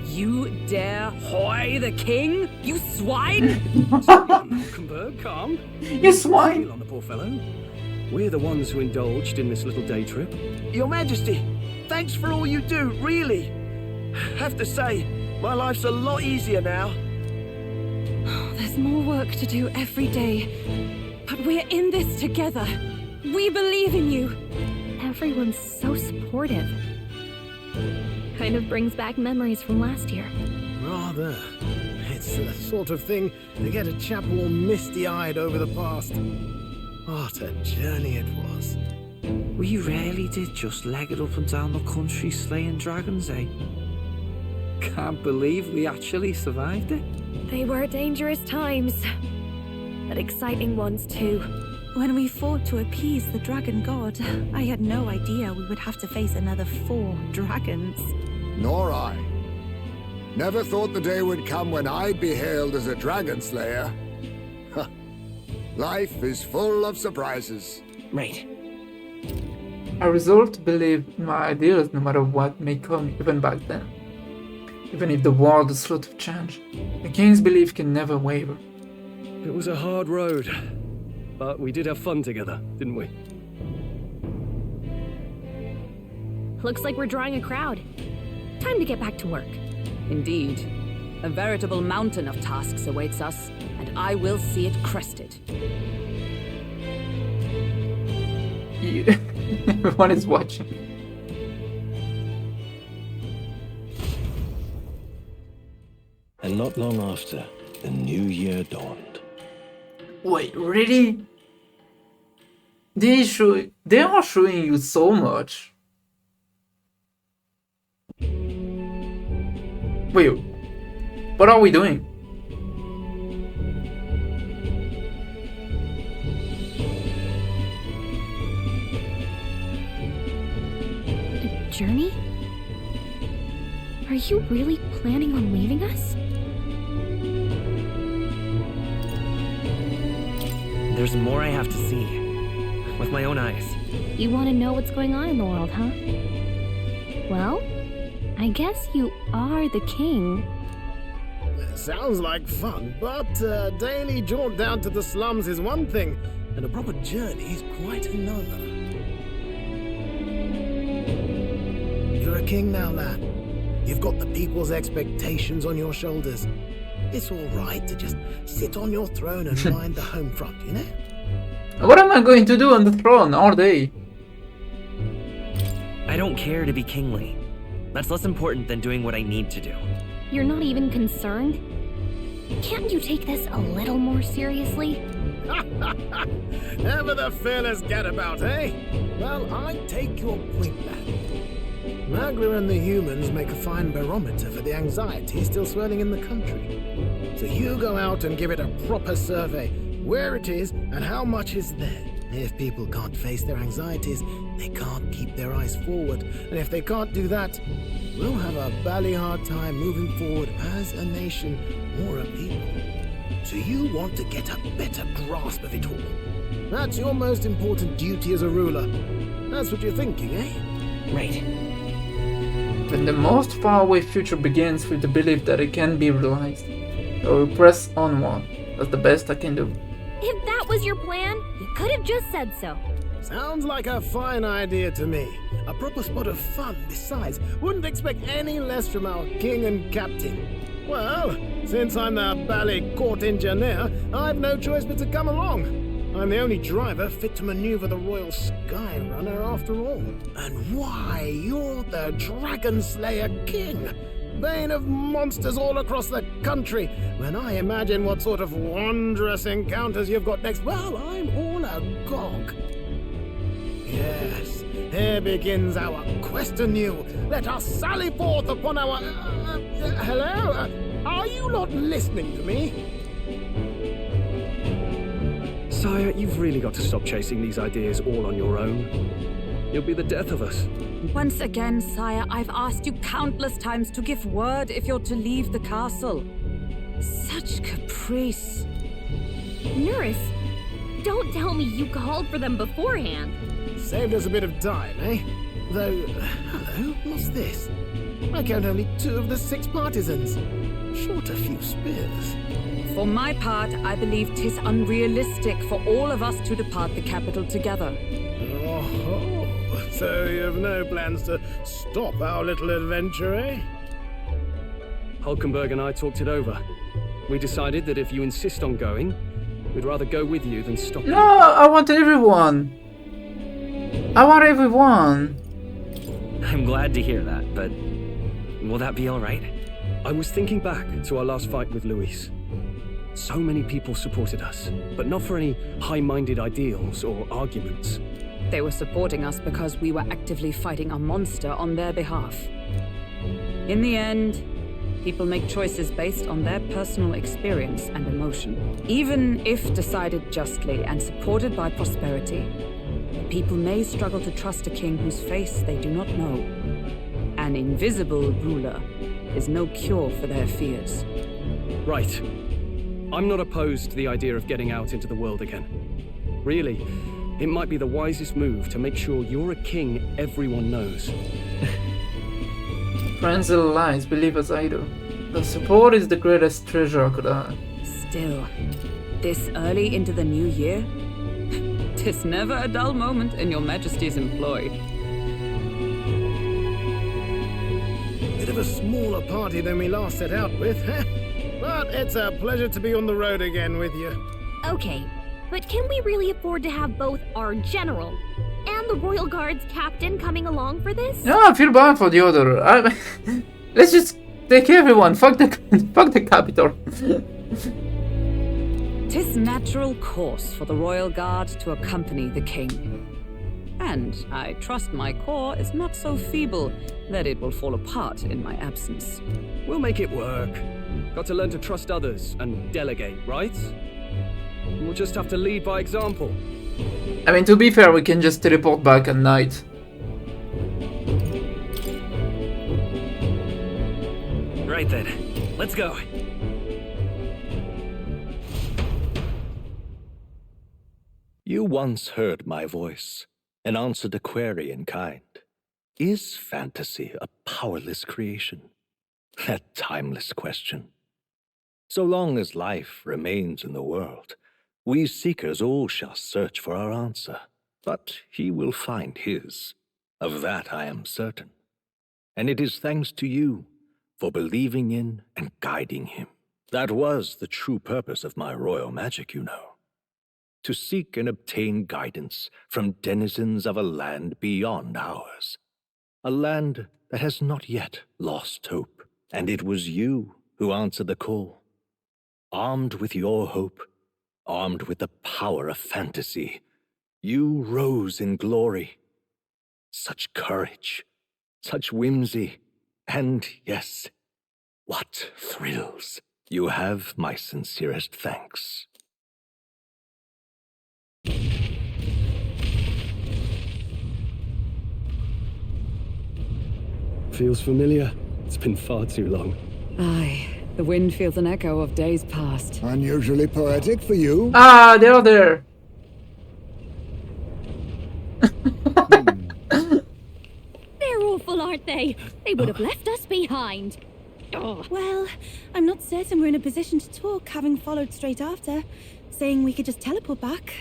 You dare hoy the king? You swine! Convert, calm. You swine! On the poor fellow. We're the ones who indulged in this little day trip. Your Majesty, thanks for all you do, really. Have to say, my life's a lot easier now. There's more work to do every day. But we're in this together. We believe in you. Everyone's so supportive. Kind of brings back memories from last year. Rather. It's the sort of thing to get a chap all misty-eyed over the past. What a journey it was. We really did just leg it up and down the country slaying dragons, eh? Can't believe we actually survived it. They were dangerous times, but exciting ones too. When we fought to appease the dragon god, I had no idea we would have to face another 4 dragons. Nor I. Never thought the day would come when I'd be hailed as a dragon slayer. Life is full of surprises. Right. I resolved to believe in my ideals no matter what may come, even back then. Even if the world is slow to change, a king's belief can never waver. It was a hard road, but we did have fun together, didn't we? Looks like we're drawing a crowd. Time to get back to work. Indeed. A veritable mountain of tasks awaits us, and I will see it crested. Everyone is watching. And not long after, the new year dawned. Wait, really? They are showing you so much. Wait, what are we doing? A journey? Are you really planning on leaving us? There's more I have to see. With my own eyes. You want to know what's going on in the world, huh? Well, I guess you are the king. Sounds like fun, but a daily jaunt down to the slums is one thing, and a proper journey is quite another. You're a king now, lad. You've got the people's expectations on your shoulders. It's all right to just sit on your throne and mind the home front, you know? What am I going to do on the throne all day? I don't care to be kingly. That's less important than doing what I need to do. You're not even concerned? Can't you take this a little more seriously? Ever the fearless gadabout, eh? Well, I take your point back. Magla and the humans make a fine barometer for the anxiety still swirling in the country. So you go out and give it a proper survey, where it is and how much is there. If people can't face their anxieties, they can't keep their eyes forward. And if they can't do that, we'll have a bally hard time moving forward as a nation or a people. So you want to get a better grasp of it all. That's your most important duty as a ruler. That's what you're thinking, eh? Right. When the most faraway future begins with the belief that it can be realized, I will press onward. That's the best I can do. If that was your plan, you could have just said so. Sounds like a fine idea to me. A proper spot of fun, besides. Wouldn't expect any less from our king and captain. Well, since I'm the bally court engineer, I've no choice but to come along. I'm the only driver fit to maneuver the Royal Skyrunner after all. And why, you're the Dragon Slayer King, bane of monsters all across the country. When I imagine what sort of wondrous encounters you've got next, well, I'm all agog. Yes, here begins our quest anew. Let us sally forth upon our... hello? Are you not listening to me? Sire, you've really got to stop chasing these ideas all on your own. You'll be the death of us. Once again, sire, I've asked you countless times to give word if you're to leave the castle. Such caprice. Nurse, don't tell me you called for them beforehand. Saved us a bit of time, eh? Though, hello, what's this? I count only 2 of the 6 partisans. Short a few spears. For my part, I believe 'tis unrealistic for all of us to depart the capital together. Oh, so you have no plans to stop our little adventure, eh? Hulkenberg and I talked it over. We decided that if you insist on going, we'd rather go with you than stop you. No, I want everyone. I want everyone. I'm glad to hear that, but will that be all right? I was thinking back to our last fight with Luis. So many people supported us, but not for any high-minded ideals or arguments. They were supporting us because we were actively fighting a monster on their behalf. In the end, people make choices based on their personal experience and emotion. Even if decided justly and supported by prosperity, people may struggle to trust a king whose face they do not know. An invisible ruler is no cure for their fears. Right. I'm not opposed to the idea of getting out into the world again. Really, it might be the wisest move to make sure you're a king everyone knows. Friends and allies, believe as I do. The support is the greatest treasure I could have. Still, this early into the new year, 'tis never a dull moment in your Majesty's employ. Bit of a smaller party than we last set out with, huh? But it's a pleasure to be on the road again with you. Okay, but can we really afford to have both our general and the Royal Guard's captain coming along for this? No, I feel bad for the other. Let's just take everyone. Fuck the capital. 'Tis natural course for the Royal Guard to accompany the king. And I trust my corps is not so feeble that it will fall apart in my absence. We'll make it work. Got to learn to trust others and delegate, right? We'll just have to lead by example. I mean, to be fair, we can just teleport back at night. Right then, let's go. You once heard my voice and answered a query in kind. Is fantasy a powerless creation? That timeless question. So long as life remains in the world, we seekers all shall search for our answer. But he will find his. Of that I am certain. And it is thanks to you for believing in and guiding him. That was the true purpose of my royal magic, you know. To seek and obtain guidance from denizens of a land beyond ours. A land that has not yet lost hope. And it was you who answered the call. Armed with your hope, armed with the power of fantasy, you rose in glory. Such courage, such whimsy, and yes, what thrills. You have my sincerest thanks. Feels familiar. It's been far too long. Aye, the wind feels an echo of days past. Unusually poetic for you. Ah, they're there. They're awful, aren't they? They would have left us behind. Oh. Well, I'm not certain we're in a position to talk, having followed straight after, saying we could just teleport back.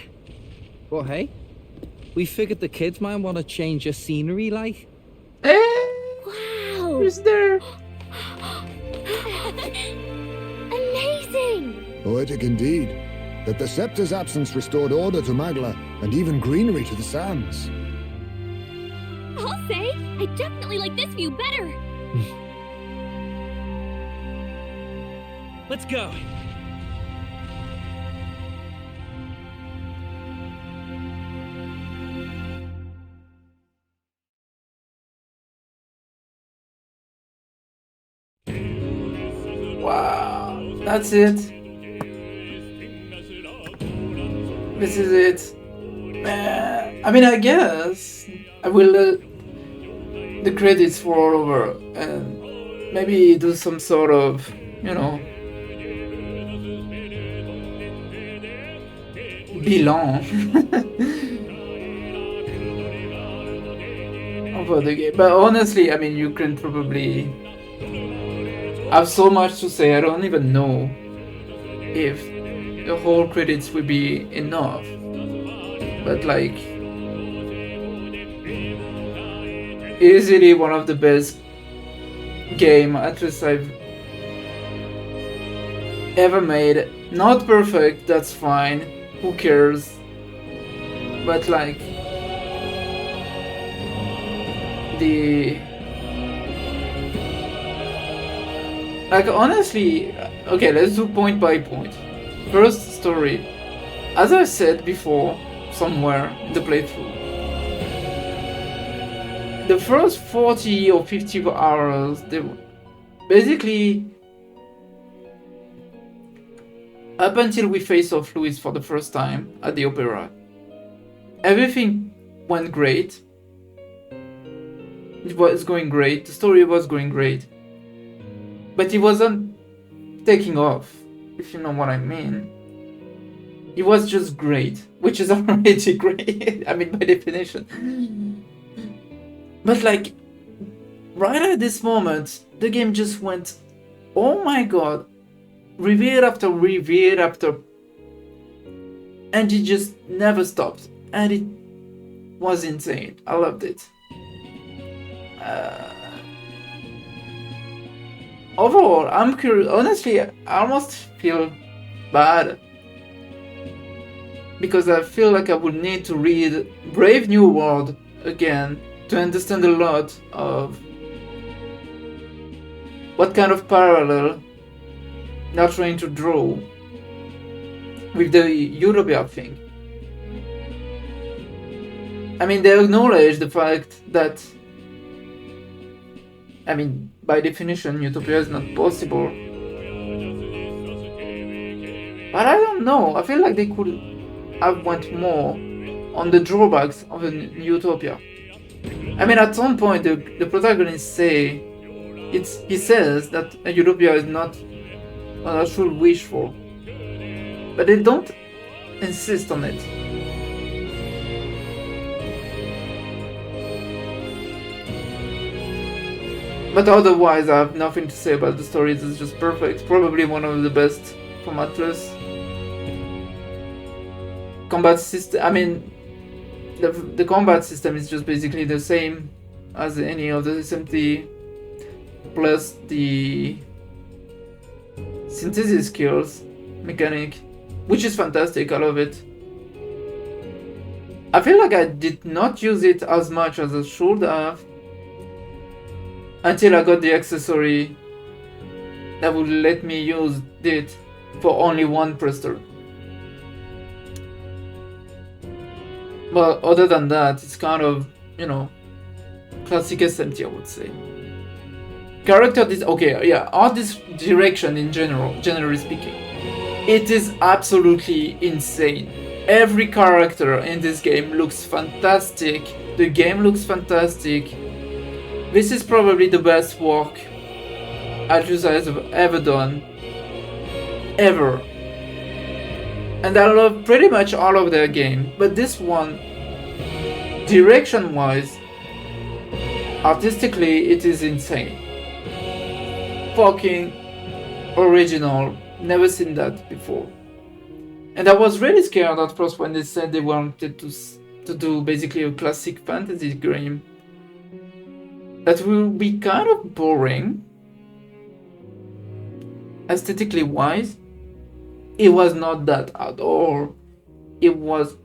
Well, hey, we figured the kids might want to change your scenery, like. Wow! Who's there? Amazing! Poetic indeed. That the scepter's absence restored order to Magla, and even greenery to the sands. I'll say, I definitely like this view better. Let's go. Wow, that's it. This is it. I mean, I guess I will the credits for all over and maybe do some sort of, you know, bilan over the game. But honestly, I mean, you can probably have so much to say. I don't even know if the whole credits will be enough. But like, easily one of the best game at least I've ever made. Not perfect, that's fine. Who cares? But like honestly, okay, let's do point by point. First story. As I said before, somewhere in the playthrough, the first 40 or 50 hours, they were basically up until we face off Louis for the first time at the opera. Everything went great. It was going great. The story was going great. But it wasn't taking off, if you know what I mean. It was just great, which is already great, I mean, by definition. But like, right at this moment, the game just went, oh my god, reveal after reveal after, and it just never stopped, and it was insane. I loved it. Overall, I'm curious. Honestly, I almost feel bad because I feel like I would need to read Brave New World again to understand a lot of what kind of parallel they're trying to draw with the Utopia thing. I mean, they acknowledge the fact that, I mean, by definition, Utopia is not possible. But I don't know. I feel like they could have went more on the drawbacks of an Utopia. I mean, at some point, the protagonist he says that a Utopia is not what I should wish for. But they don't insist on it. But otherwise, I have nothing to say about the story. It's just perfect. Probably one of the best from Atlas. Combat system. I mean, the combat system is just basically the same as any of the SMT, plus the synthesis skills mechanic, which is fantastic. I love it. I feel like I did not use it as much as I should have until I got the accessory that would let me use it for only one prester. But other than that, it's kind of, you know, classic SMT, I would say. Character art direction in general, generally speaking, it is absolutely insane. Every character in this game looks fantastic. The game looks fantastic. This is probably the best work Atlus has ever done. Ever. And I love pretty much all of their game, but this one, direction-wise, artistically, it is insane. Fucking original. Never seen that before. And I was really scared at first when they said they wanted to do basically a classic fantasy game. That will be kind of boring. Aesthetically wise, it was not that at all. It was...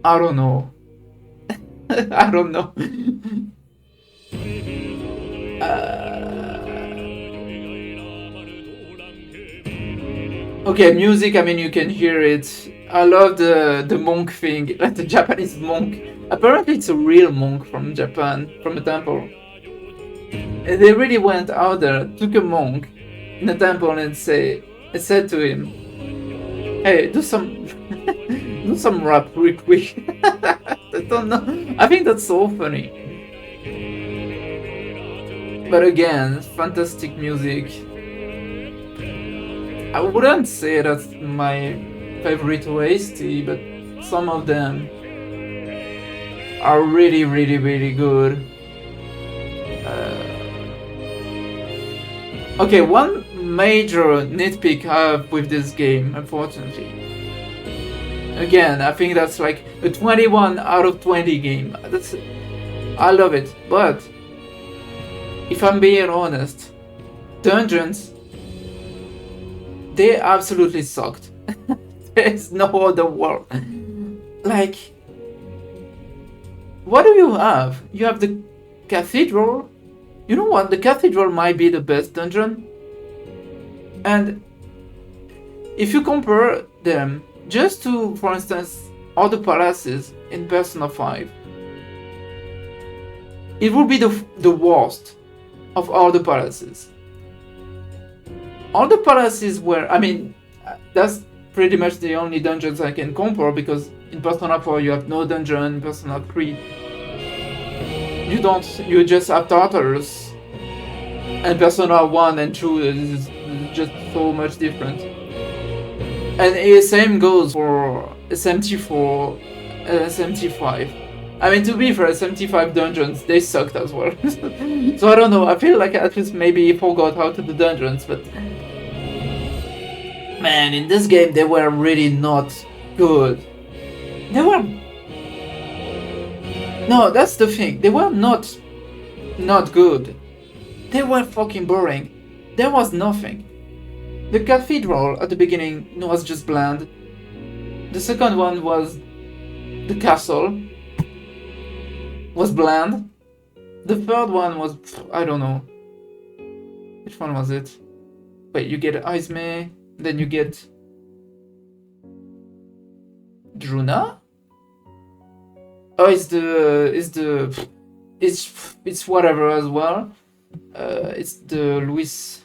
I don't know. I don't know. Okay, music, I mean, you can hear it. I love the monk thing, like the Japanese monk. Apparently it's a real monk from Japan, from a temple. And they really went out there, took a monk in a temple and said to him, hey, do some rap real quick. I don't know. I think that's so funny. But again, fantastic music. I wouldn't say that's my favorite OST, but some of them are really, really, really good. Okay, one major nitpick I have with this game, unfortunately. Again, I think that's like a 21 out of 20 game. I love it, but if I'm being honest, dungeons, they absolutely sucked. There's no other word. Like, what do you have? You have the cathedral. You know what? The cathedral might be the best dungeon. And if you compare them just to, for instance, all the palaces in Persona 5, it would be the worst of all the palaces. All the palaces were, I mean, that's pretty much the only dungeons I can compare, because in Persona 4 you have no dungeon, in Persona 3 you just have Tartarus, and Persona 1 and 2 is just so much different. And the same goes for SMT4 and SMT5. I mean, to be fair, SMT5 dungeons, they sucked as well. So I don't know, I feel like at least maybe he forgot how to do dungeons, but... Man, in this game they were really not good. They were... No, that's the thing, they were not good. They were fucking boring. There was nothing. The cathedral at the beginning was just bland. The second one was the castle. Was bland. The third one was, I don't know. Which one was it? Wait, you get Izme, then you get Druna? Oh, it's whatever as well. It's the Luis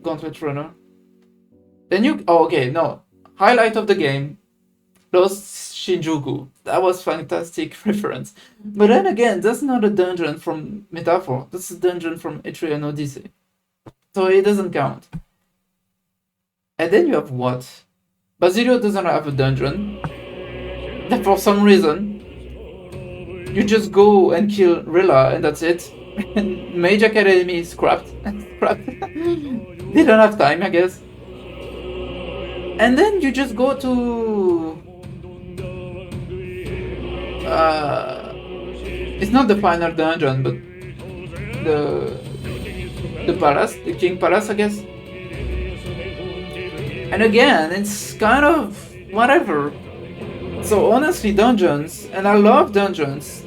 Gauntlet Runner. Then you, oh, okay, no. Highlight of the game, Lost Shinjuku. That was fantastic reference. But then again, that's not a dungeon from Metaphor. That's a dungeon from Etrian Odyssey. So it doesn't count. And then you have what? Basilio doesn't have a dungeon. That for some reason, you just go and kill Rilla and that's it. And Mage Academy is scrapped. They don't have time, I guess. And then you just go to... it's not the final dungeon, but the palace, the King Palace, I guess. And again, it's kind of whatever. So honestly, dungeons, and I love dungeons.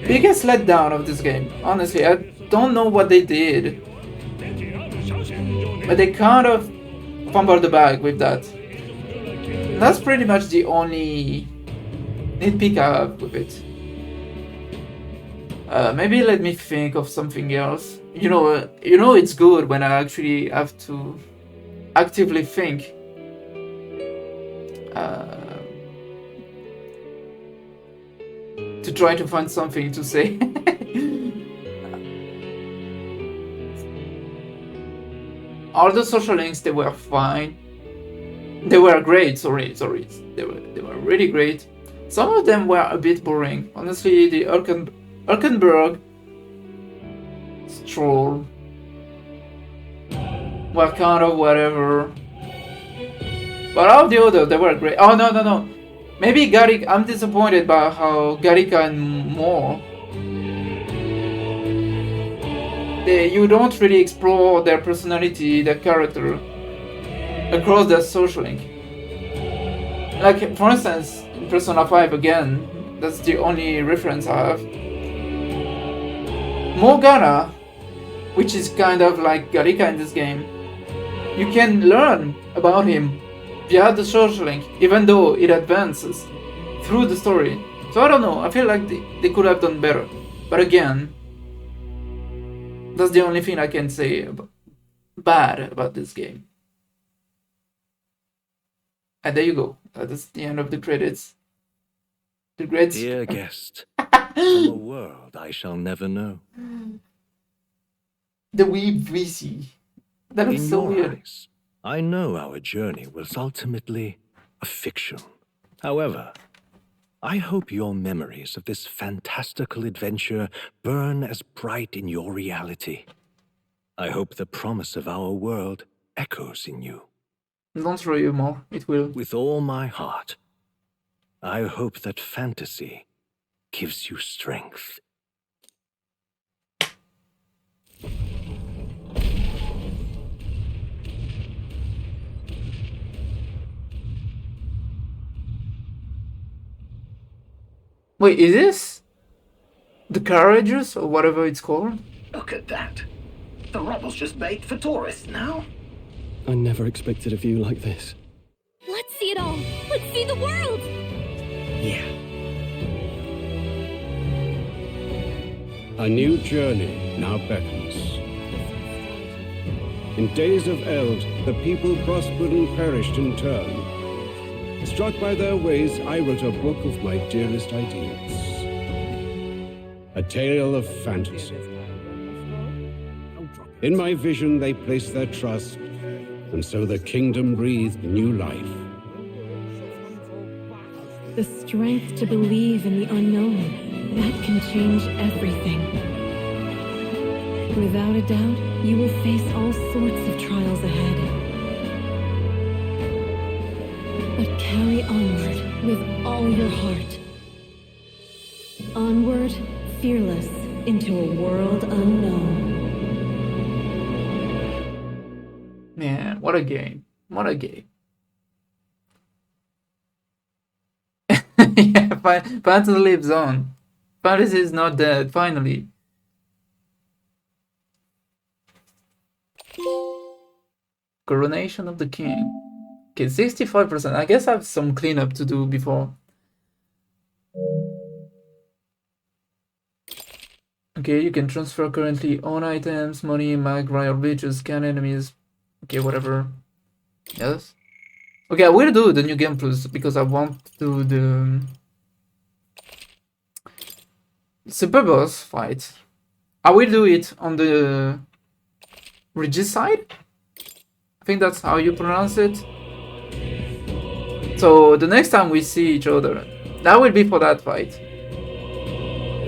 Biggest letdown of this game. Honestly, I don't know what they did, but they kind of fumbled the bag with that. And that's pretty much the only nitpick I have with it. Maybe let me think of something else. You know, it's good when I actually have to actively think. To try to find something to say. All the social links, they were fine. They were great, sorry. They were really great. Some of them were a bit boring. Honestly, the Erkenberg stroll were kind of whatever. But all the others, they were great. Oh, no. Maybe Garrick, I'm disappointed by how Garrica and more, you don't really explore their personality, their character, across their social link. Like, for instance, in Persona 5 again, that's the only reference I have. Morgana, which is kind of like Garrica in this game, you can learn about him via the social link, even though it advances through the story. So I don't know, I feel like they could have done better. But again, that's the only thing I can say bad about this game. And there you go. That's the end of the credits. The great Dear guest, from a world I shall never know. The wee VC. That looks In so your weird. eyes, I know our journey was ultimately a fiction. However, I hope your memories of this fantastical adventure burn as bright in your reality. I hope the promise of our world echoes in you. Don't throw you more, it will. With all my heart, I hope that fantasy gives you strength. Wait, is this the Courageous or whatever it's called? Look at that. The rubble's just bait for tourists now. I never expected a view like this. Let's see it all. Let's see the world. Yeah. A new journey now beckons. In days of eld, the people prospered and perished in turn. Struck by their ways, I wrote a book of my dearest ideals. A tale of fantasy. In my vision, they placed their trust, and so the kingdom breathed new life. The strength to believe in the unknown, that can change everything. Without a doubt, you will face all sorts of trials ahead. But carry onward with all your heart. Onward, fearless, into a world unknown. Man, what a game. What a game. Yeah, Fantasy lives on. Fantasy is not dead, finally. Coronation of the King. Okay, 65%. I guess I have some cleanup to do before. Okay, you can transfer currently own items, money, mag, royal riches, scan enemies. Okay, whatever. Yes. Okay, I will do the new game plus because I want to do the super boss fight. I will do it on the regicide. I think that's how you pronounce it. So the next time we see each other, that will be for that fight.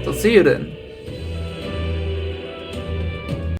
So see you then.